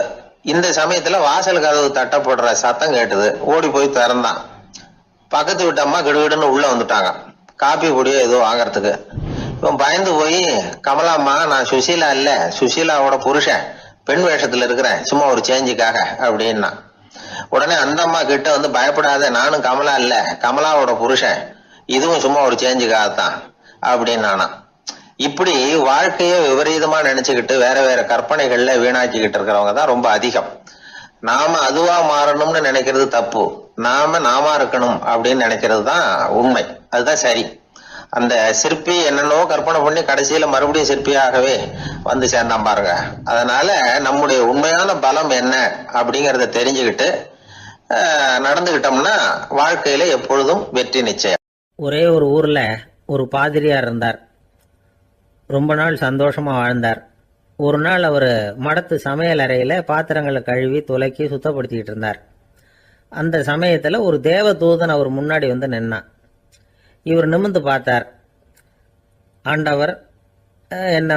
இந்த சமயத்துல வாசல் கதவு தட்டப்படுற சத்தம் கேட்டுது. ஓடி போய் திறந்தான். பக்கத்து வீட்டு அம்மா கிடுகிடுன்னு உள்ள வந்துட்டாங்க, காப்பி பொடியோ ஏதோ வாங்கறதுக்கு. இவன் பயந்து போய், கமலாம்மா, நான் சுசீலா இல்ல, சுசீலாவோட புருஷன், பெண் வேஷத்துல இருக்கிறேன், சும்மா ஒரு சேஞ்சுக்காக அப்படின்னா. உடனே அந்த அம்மா கிட்ட பயப்படாத, நானும் கமலா இல்ல, கமலாவோட புருஷன், இதுவும் சும்மா ஒரு சேஞ்சுக்காகத்தான் அப்படின்னானா. இப்படி வாழ்க்கைய விபரீதமா நினைச்சுக்கிட்டு வேற வேற கற்பனைகள்ல வீணாக்கிக்கிட்டு இருக்கிறவங்க தான் ரொம்ப அதிகம். நாம அதுவா மாறணும்னு நினைக்கிறது தப்பு. நாம இருக்கணும் அப்படின்னு நினைக்கிறது தான் உண்மை, அதுதான் சரி. அந்த சிற்பி என்னென்னோ கற்பனை பண்ணி கடைசியில மறுபடியும் சிற்பியாகவே சேர்ந்தான் பாருங்க. அதனால நம்முடைய உண்மையான பலம் என்ன அப்படிங்கறத தெரிஞ்சுக்கிட்டு நடந்துகிட்டோம்னா வாழ்க்கையில எப்பொழுதும் வெற்றி நிச்சயம். ஒரே ஒரு ஊர்ல ஒரு பாதிரியார் இருந்தார். ரொம்ப நாள் சந்தோஷமா வாழ்ந்தார். ஒரு நாள் அவர் மடத்து சமையல் அறையில பாத்திரங்களை கழுவி துலக்கி சுத்தப்படுத்திக்கிட்டு இருந்தார். அந்த சமயத்துல ஒரு தேவ தூதன் அவர் முன்னாடி நின்னான். இவர் நிமிர்ந்து பார்த்தார். ஆண்டவர் என்னை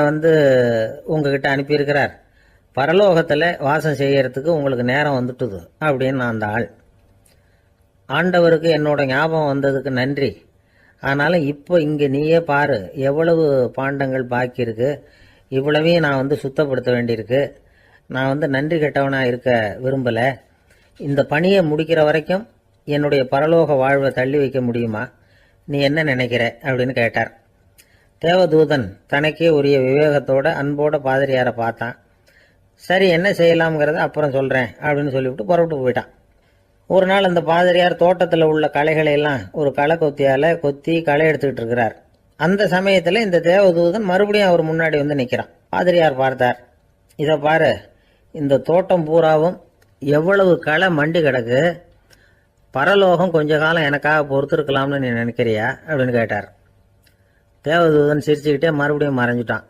உங்ககிட்ட அனுப்பியிருக்கிறார், பரலோகத்தில் வாசம் செய்யறதுக்கு உங்களுக்கு நேரம் வந்துட்டுது அப்படின்னு அந்த ஆள். ஆண்டவருக்கு என்னோட ஞாபகம் வந்ததுக்கு நன்றி. ஆனாலும் இப்போ இங்கே நீயே பாரு, எவ்வளவு பாண்டங்கள் பாக்கி இருக்கு, இவ்வளவையும் நான் சுத்தப்படுத்த வேண்டியிருக்கு. நான் நன்றி கெட்டவனாக இருக்க விரும்பலை. இந்த பணியை முடிக்கிற வரைக்கும் என்னுடைய பரலோக வாழ்வை தள்ளி வைக்க முடியுமா? நீ என்ன நினைக்கிற அப்படின்னு கேட்டார். தேவதூதன் தனக்கே உரிய விவேகத்தோட அன்போட பாதிரியாரை பார்த்தான். சரி, என்ன செய்யலாம்ங்கிறத அப்புறம் சொல்கிறேன் அப்படின்னு சொல்லிவிட்டு புறப்பட்டு போயிட்டான். ஒரு நாள் அந்த பாதிரியார் தோட்டத்தில் உள்ள களைகளை எல்லாம் ஒரு களை கொத்தியால் கொத்தி களை எடுத்துக்கிட்டு இருக்கிறார். அந்த சமயத்தில் இந்த தேவதூதன் மறுபடியும் அவர் முன்னாடி வந்து நிற்கிறான். பாதிரியார் பார்த்தார். இதை பாரு, இந்த தோட்டம் பூராவும் எவ்வளவு களை மண்டி கிடக்கு, பரலோகம் கொஞ்ச காலம் எனக்காக பொறுத்திருக்கலாம்னு நீ நினைக்கிறியா அப்படின்னு கேட்டார். தேவதூதன் சிரிச்சுக்கிட்டே மறுபடியும் மறைஞ்சிட்டான்.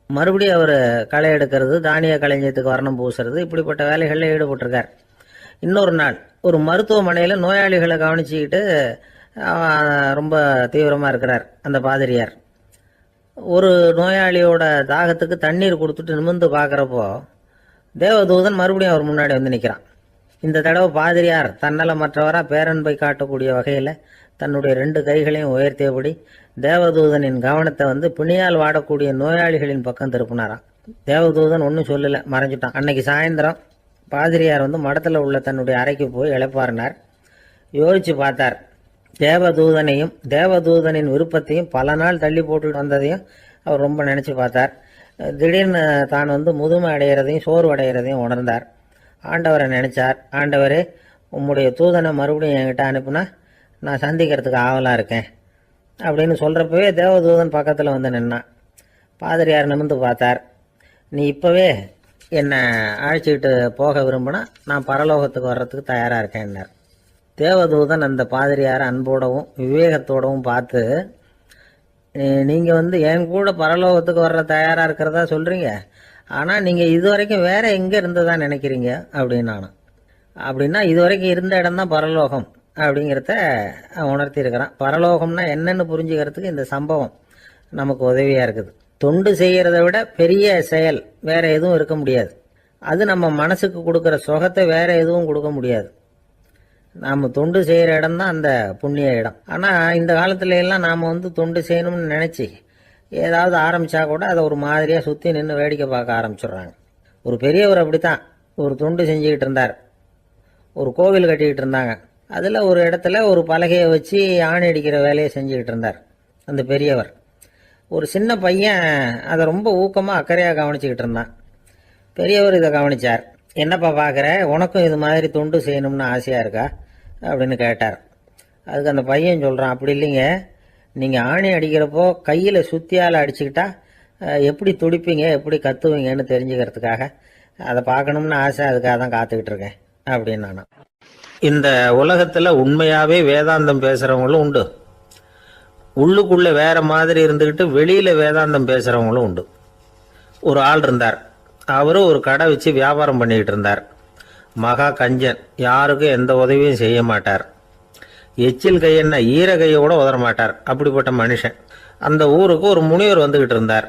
மறுபடியும் அவர் களை எடுக்கிறது, தானிய களஞ்சியத்துக்கு வர்ணம் பூசுறது, இப்படிப்பட்ட வேலைகளில் ஈடுபட்டிருக்கார். இன்னொரு நாள் ஒரு மருத்துவமனையில் நோயாளிகளை கவனிச்சுக்கிட்டு ரொம்ப தீவிரமாக இருக்கிறார் அந்த பாதிரியார். ஒரு நோயாளியோட தாகத்துக்கு தண்ணீர் கொடுத்துட்டு நிமிர்ந்து பார்க்குறப்போ தேவதூதன் மறுபடியும் அவர் முன்னாடி வந்து நிற்கிறான். இந்த தடவை பாதிரியார் தன்னலமற்றவராக பேரன்பை காட்டக்கூடிய வகையில் தன்னுடைய 2 கைகளையும் உயர்த்தியபடி தேவதூதனின் கவனத்தை வந்து பிணியால் வாடக்கூடிய நோயாளிகளின் பக்கம் திருப்பினாராம். தேவதூதன் ஒன்றும் சொல்லலை, மறைஞ்சிட்டான். அன்னைக்கு சாயந்தரம் பாதிரியார் வந்து மடத்தில் உள்ள தன்னுடைய அறைக்கு போய் இளைப்பாறினார். யோசிச்சு பார்த்தார். தேவதூதனையும் தேவதூதனின் விருப்பத்தையும் பல நாள் தள்ளி போட்டு வந்ததையும் அவர் ரொம்ப நினச்சி பார்த்தார். திடீர்னு தான் வந்து முதுமை அடைகிறதையும் சோர்வு அடைகிறதையும் உணர்ந்தார். ஆண்டவரை நினைச்சார். ஆண்டவரே, உம்முடைய தூதனை மறுபடியும் என்கிட்ட அனுப்புனா நான் சந்திக்கிறதுக்கு ஆவலாக இருக்கேன் அப்படின்னு சொல்கிறப்பவே தேவதூதன் பக்கத்தில் வந்து நின்னான். பாதிரியார் நிமிர்ந்து பார்த்தார். நீ இப்போவே என்னை அழைச்சிக்கிட்டு போக விரும்பினா நான் பரலோகத்துக்கு வர்றதுக்கு தயாராக இருக்கேன்னார். தேவதூதன் அந்த பாதிரியாரை அன்போடவும் விவேகத்தோடவும் பார்த்து, நீங்கள் வந்து என் கூட பரலோகத்துக்கு வர்ற தயாராக இருக்கிறதா சொல்கிறீங்க, ஆனால் நீங்கள் இது வரைக்கும் வேற எங்கே இருந்ததா நினைக்கிறீங்க அப்படின்னு. அப்படின்னா இது வரைக்கும் இருந்த இடம் தான் பரலோகம் அப்படிங்கிறத உணர்த்தி இருக்கிறான். பரலோகம்னா என்னன்னு புரிஞ்சுக்கிறதுக்கு இந்த சம்பவம் நமக்கு உதவியாக இருக்குது. தொண்டு செய்கிறத விட பெரிய செயல் வேற எதுவும் இருக்க முடியாது. அது நம்ம மனசுக்கு கொடுக்குற சுகத்தை வேற எதுவும் கொடுக்க முடியாது. நாம் தொண்டு செய்கிற இடம் தான் அந்த புண்ணிய இடம். ஆனால் இந்த காலத்துல எல்லாம் நாம் வந்து தொண்டு செய்யணும்னு நினச்சி ஏதாவது ஆரம்பித்தா கூட அதை ஒரு மாதிரியாக சுற்றி நின்று வேடிக்கை பார்க்க ஆரம்பிச்சிடுறாங்க. ஒரு பெரியவர் அப்படித்தான் ஒரு தொண்டு செஞ்சுக்கிட்டு இருந்தார். ஒரு கோவில் கட்டிக்கிட்டு இருந்தாங்க. அதில் ஒரு இடத்துல ஒரு பலகையை வச்சு ஆணி அடிக்கிற வேலையை செஞ்சுக்கிட்டு இருந்தார் அந்த பெரியவர். ஒரு சின்ன பையன் அதை ரொம்ப ஊக்கமாக அக்கறையாக கவனிச்சுக்கிட்டு இருந்தான். பெரியவர் இதை கவனித்தார். என்னப்பா பார்க்குற, உனக்கும் இது மாதிரி தொண்டு செய்யணும்னு ஆசையாக இருக்கா அப்படின்னு கேட்டார். அதுக்கு அந்த பையன் சொல்கிறான், அப்படி இல்லைங்க, நீங்கள் ஆணி அடிக்கிறப்போ கையில் சுத்தியால் அடிச்சுக்கிட்டா எப்படி துடிப்பீங்க, எப்படி கத்துவீங்கன்னு தெரிஞ்சுக்கிறதுக்காக அதை பார்க்கணும்னு ஆசை, அதுக்காக தான் காத்துக்கிட்டு இருக்கேன் அப்படின்னு நான். இந்த உலகத்தில் உண்மையாகவே வேதாந்தம் பேசுகிறவங்களும் உண்டு, உள்ளுக்குள்ளே வேற மாதிரி இருந்துக்கிட்டு வெளியில் வேதாந்தம் பேசுகிறவங்களும் உண்டு. ஒரு ஆள் இருந்தார். அவரும் ஒரு கடை வச்சு வியாபாரம் பண்ணிக்கிட்டு இருந்தார். மகா கஞ்சன், யாருக்கும் எந்த உதவியும் செய்ய மாட்டார். எச்சில் கையென்ன ஈர கையை கூட உதற மாட்டார். அப்படிப்பட்ட மனுஷன். அந்த ஊருக்கு ஒரு முனிவர் வந்துக்கிட்டு இருந்தார்.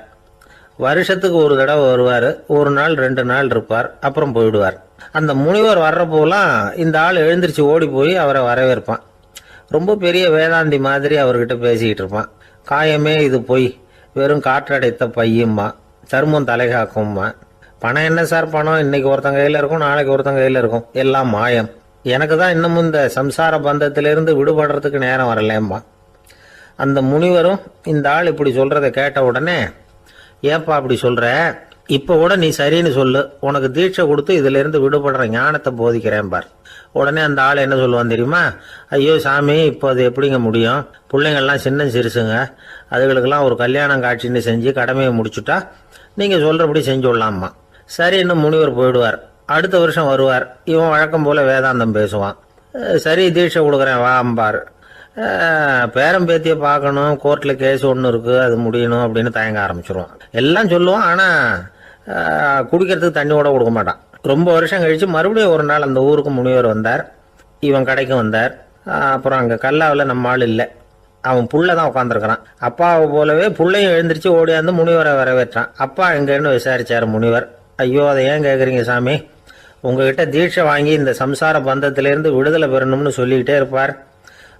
வருஷத்துக்கு ஒரு தடவை வருவார். ஒரு நாள் 2 நாள் இருப்பார், அப்புறம் போயிடுவார். அந்த முனிவர் வர்றப்போலாம் இந்த ஆள் எழுந்திரிச்சு ஓடி போய் அவரை வரவேற்பான். ரொம்ப பெரிய வேதாந்தி மாதிரி அவர்கிட்ட பேசிக்கிட்டு இருப்பான். காயமே இது பொய், வெறும் காற்றடைத்த பையும்மா, சர்மம் தலைகாக்கும்மா. பணம் என்ன சார் பணம், இன்னைக்கு ஒருத்தன் கையில் இருக்கும், நாளைக்கு ஒருத்தன் கையில் இருக்கும், எல்லாம் மாயம். எனக்கு தான் இன்னமும் இந்த சம்சார பந்தத்திலிருந்து விடுபடுறதுக்கு நேரம் வரலேம்மா. அந்த முனிவரும் இந்த ஆள் இப்படி சொல்றதை கேட்ட உடனே, ஏப்பா அப்படி சொல்ற, இப்போ கூட நீ சரின்னு சொல்லு, உனக்கு தீட்சை கொடுத்து இதுல இருந்து விடுபடுற ஞானத்தை போதிக்கிறேன் பார். உடனே அந்த ஆள் என்ன சொல்லுவான் தெரியுமா, ஐயோ சாமி, இப்போ அது எப்படிங்க முடியும், பிள்ளைங்கள்லாம் சின்ன சிறுசுங்க, அதுகளுக்கெல்லாம் ஒரு கல்யாணம் காட்சின்னு செஞ்சு கடமையை முடிச்சுட்டா நீங்க சொல்றபடி செஞ்சு விடலாமா. சரி, இன்னும் முனிவர் போயிடுவார். அடுத்த வருஷம் வருவார். இவன் வழக்கம் போல வேதாந்தம் பேசுவான். சரி, தீட்சை கொடுக்குறேன் வா அம்பார். பேரம் பேத்தியை பார்க்கணும், கோர்ட்டில் கேஸ் ஒன்று இருக்குது, அது முடியணும் அப்படின்னு தயங்க ஆரம்பிச்சிருவான். எல்லாம் சொல்லுவான், ஆனால் குடிக்கிறதுக்கு தண்ணி கூட கொடுக்க மாட்டான். ரொம்ப வருஷம் கழித்து மறுபடியும் ஒரு நாள் அந்த ஊருக்கு முனிவர் வந்தார். இவன் கடைக்கு வந்தார். அப்புறம் அங்கே கல்லாவில் நம்ம ஆள் இல்லை, அவன் புள்ள தான் உட்காந்துருக்கிறான். அப்பாவை போலவே புள்ளையும் எழுந்திரிச்சு ஓடியாந்து முனிவரை வரவேற்றான். அப்பா எங்கன்னு விசாரிச்சார் முனிவர். ஐயோ, அதை ஏன் கேட்குறீங்க சாமி, உங்ககிட்ட தீட்சை வாங்கி இந்த சம்சார பந்தத்திலேருந்து விடுதலை பெறணும்னு சொல்லிக்கிட்டே இருப்பார்,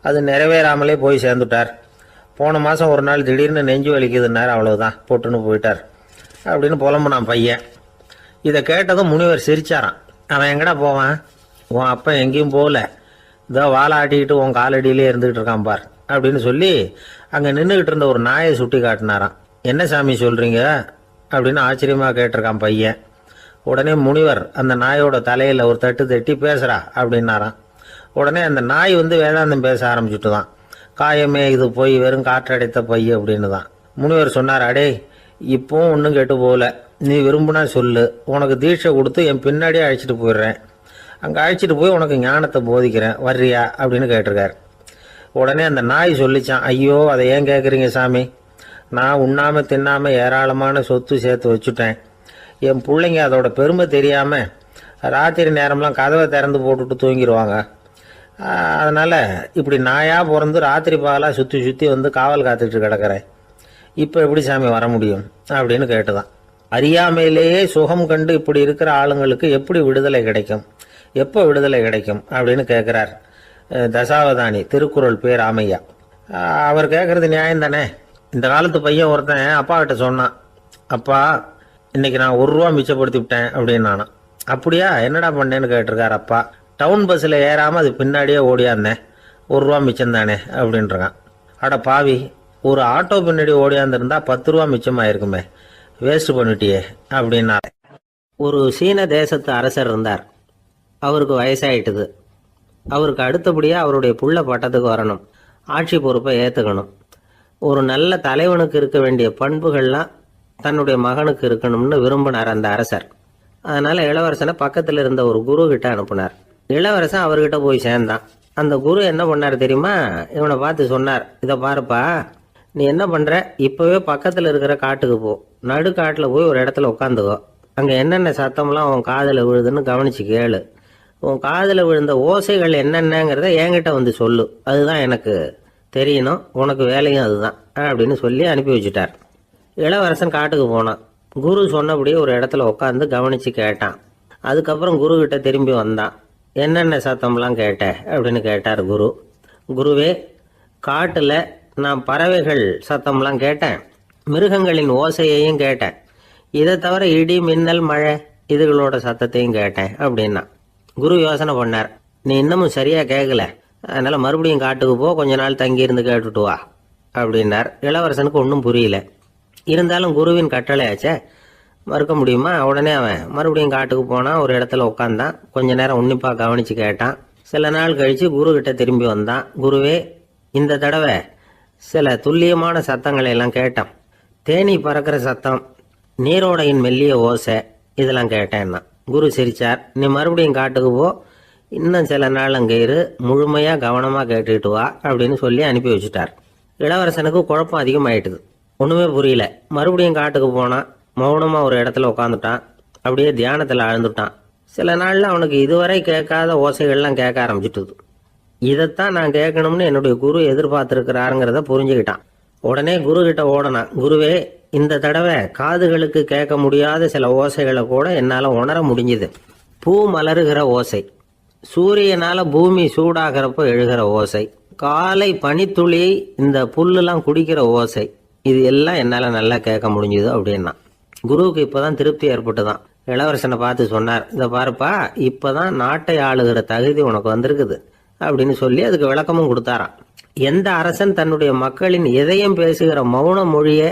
அது நிறைவேறாமலே போய் சேர்ந்துட்டார். போன மாதம் ஒரு நாள் திடீர்னு நெஞ்சு வலிக்குதுன்னார், அவ்வளவுதான் போட்டுன்னு போயிட்டார் அப்படின்னு புலம்புனான் பையன். இதை கேட்டதும் முனிவர் சிரிச்சாரான். அவன் எங்கடா போவான், உன் அப்பா எங்கேயும் போகல, இதோ வாழை ஆட்டிக்கிட்டு உன் காலடியிலே இருந்துகிட்டு இருக்கான் பார் அப்படின்னு சொல்லி அங்கே நின்றுக்கிட்டு இருந்த ஒரு நாயை சுட்டி காட்டினாரான். என்ன சாமி சொல்கிறீங்க அப்படின்னு ஆச்சரியமாக கேட்டிருக்கான் பையன். உடனே முனிவர் அந்த நாயோட தலையில் ஒரு தட்டு தட்டி பேசுகிறா அப்படின்னாரான். உடனே அந்த நாய் வந்து வேதாந்தம் பேச ஆரம்பிச்சுட்டு தான், காயமே இது போய் வெறும் காற்றடைத்த பை அப்படின்னு தான். முனிவர் சொன்னார், அடே இப்போவும் ஒன்றும் கெட்டு போகல, நீ விரும்புனா சொல்லு, உனக்கு தீட்சை கொடுத்து என் பின்னாடியே அழைச்சிட்டு போயிடுறேன், அங்கே அழைச்சிட்டு போய் உனக்கு ஞானத்தை போதிக்கிறேன், வர்றியா அப்படின்னு கேட்டிருக்காரு. உடனே அந்த நாய் சொல்லிச்சான், ஐயோ அதை ஏன் கேட்குறீங்க சாமி, நான் உண்ணாமல் தின்னாமல் ஏராளமான சொத்து சேர்த்து வச்சுட்டேன், என் பிள்ளைங்க அதோட பெருமை தெரியாமல் ராத்திரி நேரம்லாம் கதவை திறந்து போட்டுட்டு தூங்கிடுவாங்க, அதனால் இப்படி நாயாக பிறந்து ராத்திரி பகலாக சுற்றி சுற்றி வந்து காவல் காத்துக்கிட்டு கிடக்கிறேன், இப்போ எப்படி சாமி வர முடியும் அப்படின்னு கேட்டுதான். அறியாமையிலேயே சுகம் கண்டு இப்படி இருக்கிற ஆளுங்களுக்கு எப்படி விடுதலை கிடைக்கும், எப்போ விடுதலை கிடைக்கும் அப்படின்னு கேட்குறார் தசாவதானி, திருக்குறள் பேர் ராமையா. அவர் கேட்குறது நியாயம் தானே. இந்த காலத்து பையன் ஒருத்தன் அப்பா கிட்ட சொன்னான், அப்பா இன்னைக்கு நான் 1 ரூபா மிச்சப்படுத்தி விட்டேன் அப்படின்னு. நானும் அப்படியா, என்னடா பண்ணேன்னு கேட்டிருக்கார் அப்பா. டவுன் பஸ்ஸில் ஏறாமல் அது பின்னாடியே ஓடியாந்தேன், 1 ரூபா மிச்சம் தானே அப்படின்றான். அட பாவி, ஒரு ஆட்டோ பின்னாடி ஓடியாந்துருந்தா 10 ரூபா மிச்சமாயிருக்குமே, வேஸ்ட் பண்ணிட்டியே அப்படின்னா. ஒரு சீன தேசத்து அரசர் இருந்தார். அவருக்கு வயசாயிட்டுது. அவருக்கு அடுத்தபடியாக அவருடைய புள்ள பட்டத்துக்கு வரணும், ஆட்சி பொறுப்பை ஏற்றுக்கணும். ஒரு நல்ல தலைவனுக்கு இருக்க வேண்டிய பண்புகள்லாம் தன்னுடைய மகனுக்கு இருக்கணும்னு விரும்பினார் அந்த அரசர். அதனால் இளவரசனை பக்கத்தில் இருந்த ஒரு குரு கிட்ட அனுப்புனார். இளவரசன் அவர்கிட்ட போய் சேர்ந்தான். அந்த குரு என்ன பண்ணார் தெரியுமா, இவனை பார்த்து சொன்னார், இதை பாருப்பா, நீ என்ன பண்ணுற, இப்போவே பக்கத்தில் இருக்கிற காட்டுக்கு போ, நடுக்காட்டில் போய் ஒரு இடத்துல உட்காந்துக்கோ, அங்கே என்னென்ன சத்தம்லாம் உன் காதில் விழுதுன்னு கவனிச்சு கேளு, உன் காதில் விழுந்த ஓசைகள் என்னென்னங்கிறத என்கிட்ட வந்து சொல்லு, அதுதான் எனக்கு தெரியணும், உனக்கு வேலையும் அதுதான் அப்படின்னு சொல்லி அனுப்பி வச்சுட்டார். இளவரசன் காட்டுக்கு போனான். குரு சொன்னபடியே ஒரு இடத்துல உட்காந்து கவனித்து கேட்டான். அதுக்கப்புறம் குரு கிட்ட திரும்பி வந்தான். என்னென்ன சத்தம்லாம் கேட்ட அப்படின்னு கேட்டார் குரு. குருவே, காட்டில் நான் பறவைகள் சத்தம்லாம் கேட்டேன், மிருகங்களின் ஓசையையும் கேட்டேன், இதை தவிர இடி மின்னல் மழை இதுகளோட சத்தத்தையும் கேட்டேன் அப்படின்னா. குரு யோசனை பண்ணார், நீ இன்னமும் சரியாக கேட்கல, அதனால் மறுபடியும் காட்டுக்கு போ, கொஞ்ச நாள் தங்கியிருந்து கேட்டுட்டு வா அப்படின்னார். இளவரசனுக்கு ஒன்றும் புரியல. இருந்தாலும் குருவின் கட்டளையாச்சே, மறுக்க முடியுமா? உடனே அவன் மறுபடியும் காட்டுக்கு போனான். ஒரு இடத்துல உட்காந்தான். கொஞ்ச நேரம் உன்னிப்பாக கவனித்து கேட்டான். சில நாள் கழித்து குரு கிட்ட திரும்பி வந்தான். குருவே, இந்த தடவை சில துல்லியமான சத்தங்களை எல்லாம் கேட்டான். தேனி பறக்கிற சத்தம், நீரோடையின் மெல்லிய ஓசை, இதெல்லாம் கேட்டேன்னா. குரு சிரிச்சார். நீ மறுபடியும் காட்டுக்கு போ, இன்னும் சில நாள் அங்கே இரு, முழுமையாக கவனமாக கேட்டுக்கிட்டு வா அப்படின்னு சொல்லி அனுப்பி வச்சுட்டார். இளவரசனுக்கு குழப்பம் அதிகமாயிட்டுது. ஒன்றுமே புரியல. மறுபடியும் காட்டுக்கு போனான். மௌனமாக ஒரு இடத்துல உட்காந்துட்டான். அப்படியே தியானத்தில் ஆழ்ந்துட்டான். சில நாளில் அவனுக்கு இதுவரை கேட்காத ஓசைகள்லாம் கேட்க ஆரம்பிச்சுட்டுது. இதைத்தான் நான் கேட்கணும்னு என்னுடைய குரு எதிர்பார்த்துருக்கிறாருங்கிறத புரிஞ்சுக்கிட்டான். உடனே குரு கிட்ட ஓடனான். குருவே, இந்த தடவை காதுகளுக்கு கேட்க முடியாத சில ஓசைகளை கூட என்னால் உணர முடிஞ்சுது. பூ மலருகிற ஓசை, சூரியனால் பூமி சூடாகிறப்போ எழுகிற ஓசை, காலை பனித்துளி இந்த புல்லுலாம் குடிக்கிற ஓசை, இது எல்லாம் என்னால் நல்லா கேட்க முடிஞ்சுது அப்படின்னா. குருவுக்கு இப்போதான் திருப்தி ஏற்பட்டுதான். இளவரசனை பார்த்து சொன்னார், இதை பாருப்பா, இப்போதான் நாட்டை ஆளுகிற தகுதி உனக்கு வந்திருக்குது அப்படின்னு சொல்லி அதுக்கு விளக்கமும் கொடுத்தாராம். எந்த அரசன் தன்னுடைய மக்களின் இதயம் பேசுகிற மௌன மொழியை,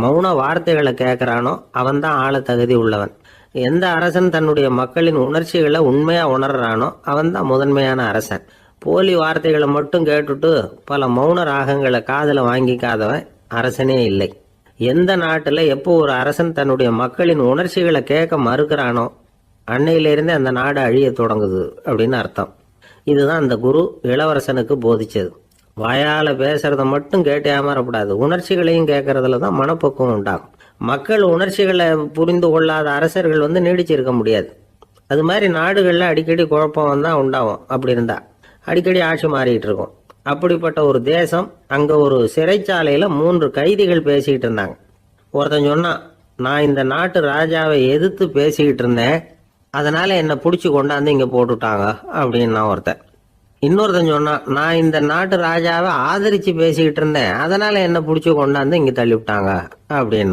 மௌன வார்த்தைகளை கேட்குறானோ அவன்தான் ஆள தகுதி உள்ளவன். எந்த அரசன் தன்னுடைய மக்களின் உணர்ச்சிகளை உண்மையாக உணர்றானோ அவன்தான் முதன்மையான அரசன். போலி வார்த்தைகளை மட்டும் கேட்டுட்டு பல மௌன ராகங்களை காதில் வாங்கிக்காதவன் அரசனே இல்லை. எந்த நாட்டில் எப்போ ஒரு அரசன் தன்னுடைய மக்களின் உணர்ச்சிகளை கேட்க மறுக்கிறானோ அன்னையிலிருந்தே அந்த நாடு அழிய தொடங்குது அப்படின்னு அர்த்தம். இதுதான் அந்த குரு இளவரசனுக்கு போதிச்சது. வாயால் பேசுறத மட்டும் கேட்டு ஏமாறக்கூடாது, உணர்ச்சிகளையும் கேட்கறதுல தான் மனப்பக்குவம் உண்டாகும். மக்கள் உணர்ச்சிகளை புரிந்து கொள்ளாத அரசர்கள் நீடிச்சிருக்க முடியாது. அது மாதிரி நாடுகளில் அடிக்கடி குழப்பம் தான் உண்டாகும். அப்படி இருந்தா அடிக்கடி ஆட்சி மாறிக்கிட்டு இருக்கும். அப்படிப்பட்ட ஒரு தேசம், அங்கே ஒரு சிறைச்சாலையில் 3 கைதிகள் பேசிக்கிட்டு இருந்தாங்க. ஒருத்தன் சொன்னான், நான் இந்த நாட்டு ராஜாவை எதிர்த்து பேசிக்கிட்டு இருந்தேன், அதனால் என்னை பிடிச்சி கொண்டாந்து இங்கே போட்டுட்டாங்க அப்படின்னா ஒருத்தன். இன்னொருத்தன் சொன்னான், நான் இந்த நாட்டு ராஜாவை ஆதரித்து பேசிக்கிட்டு இருந்தேன், அதனால் என்னை பிடிச்சி கொண்டாந்து இங்கே தள்ளிவிட்டாங்க அப்படின்னா.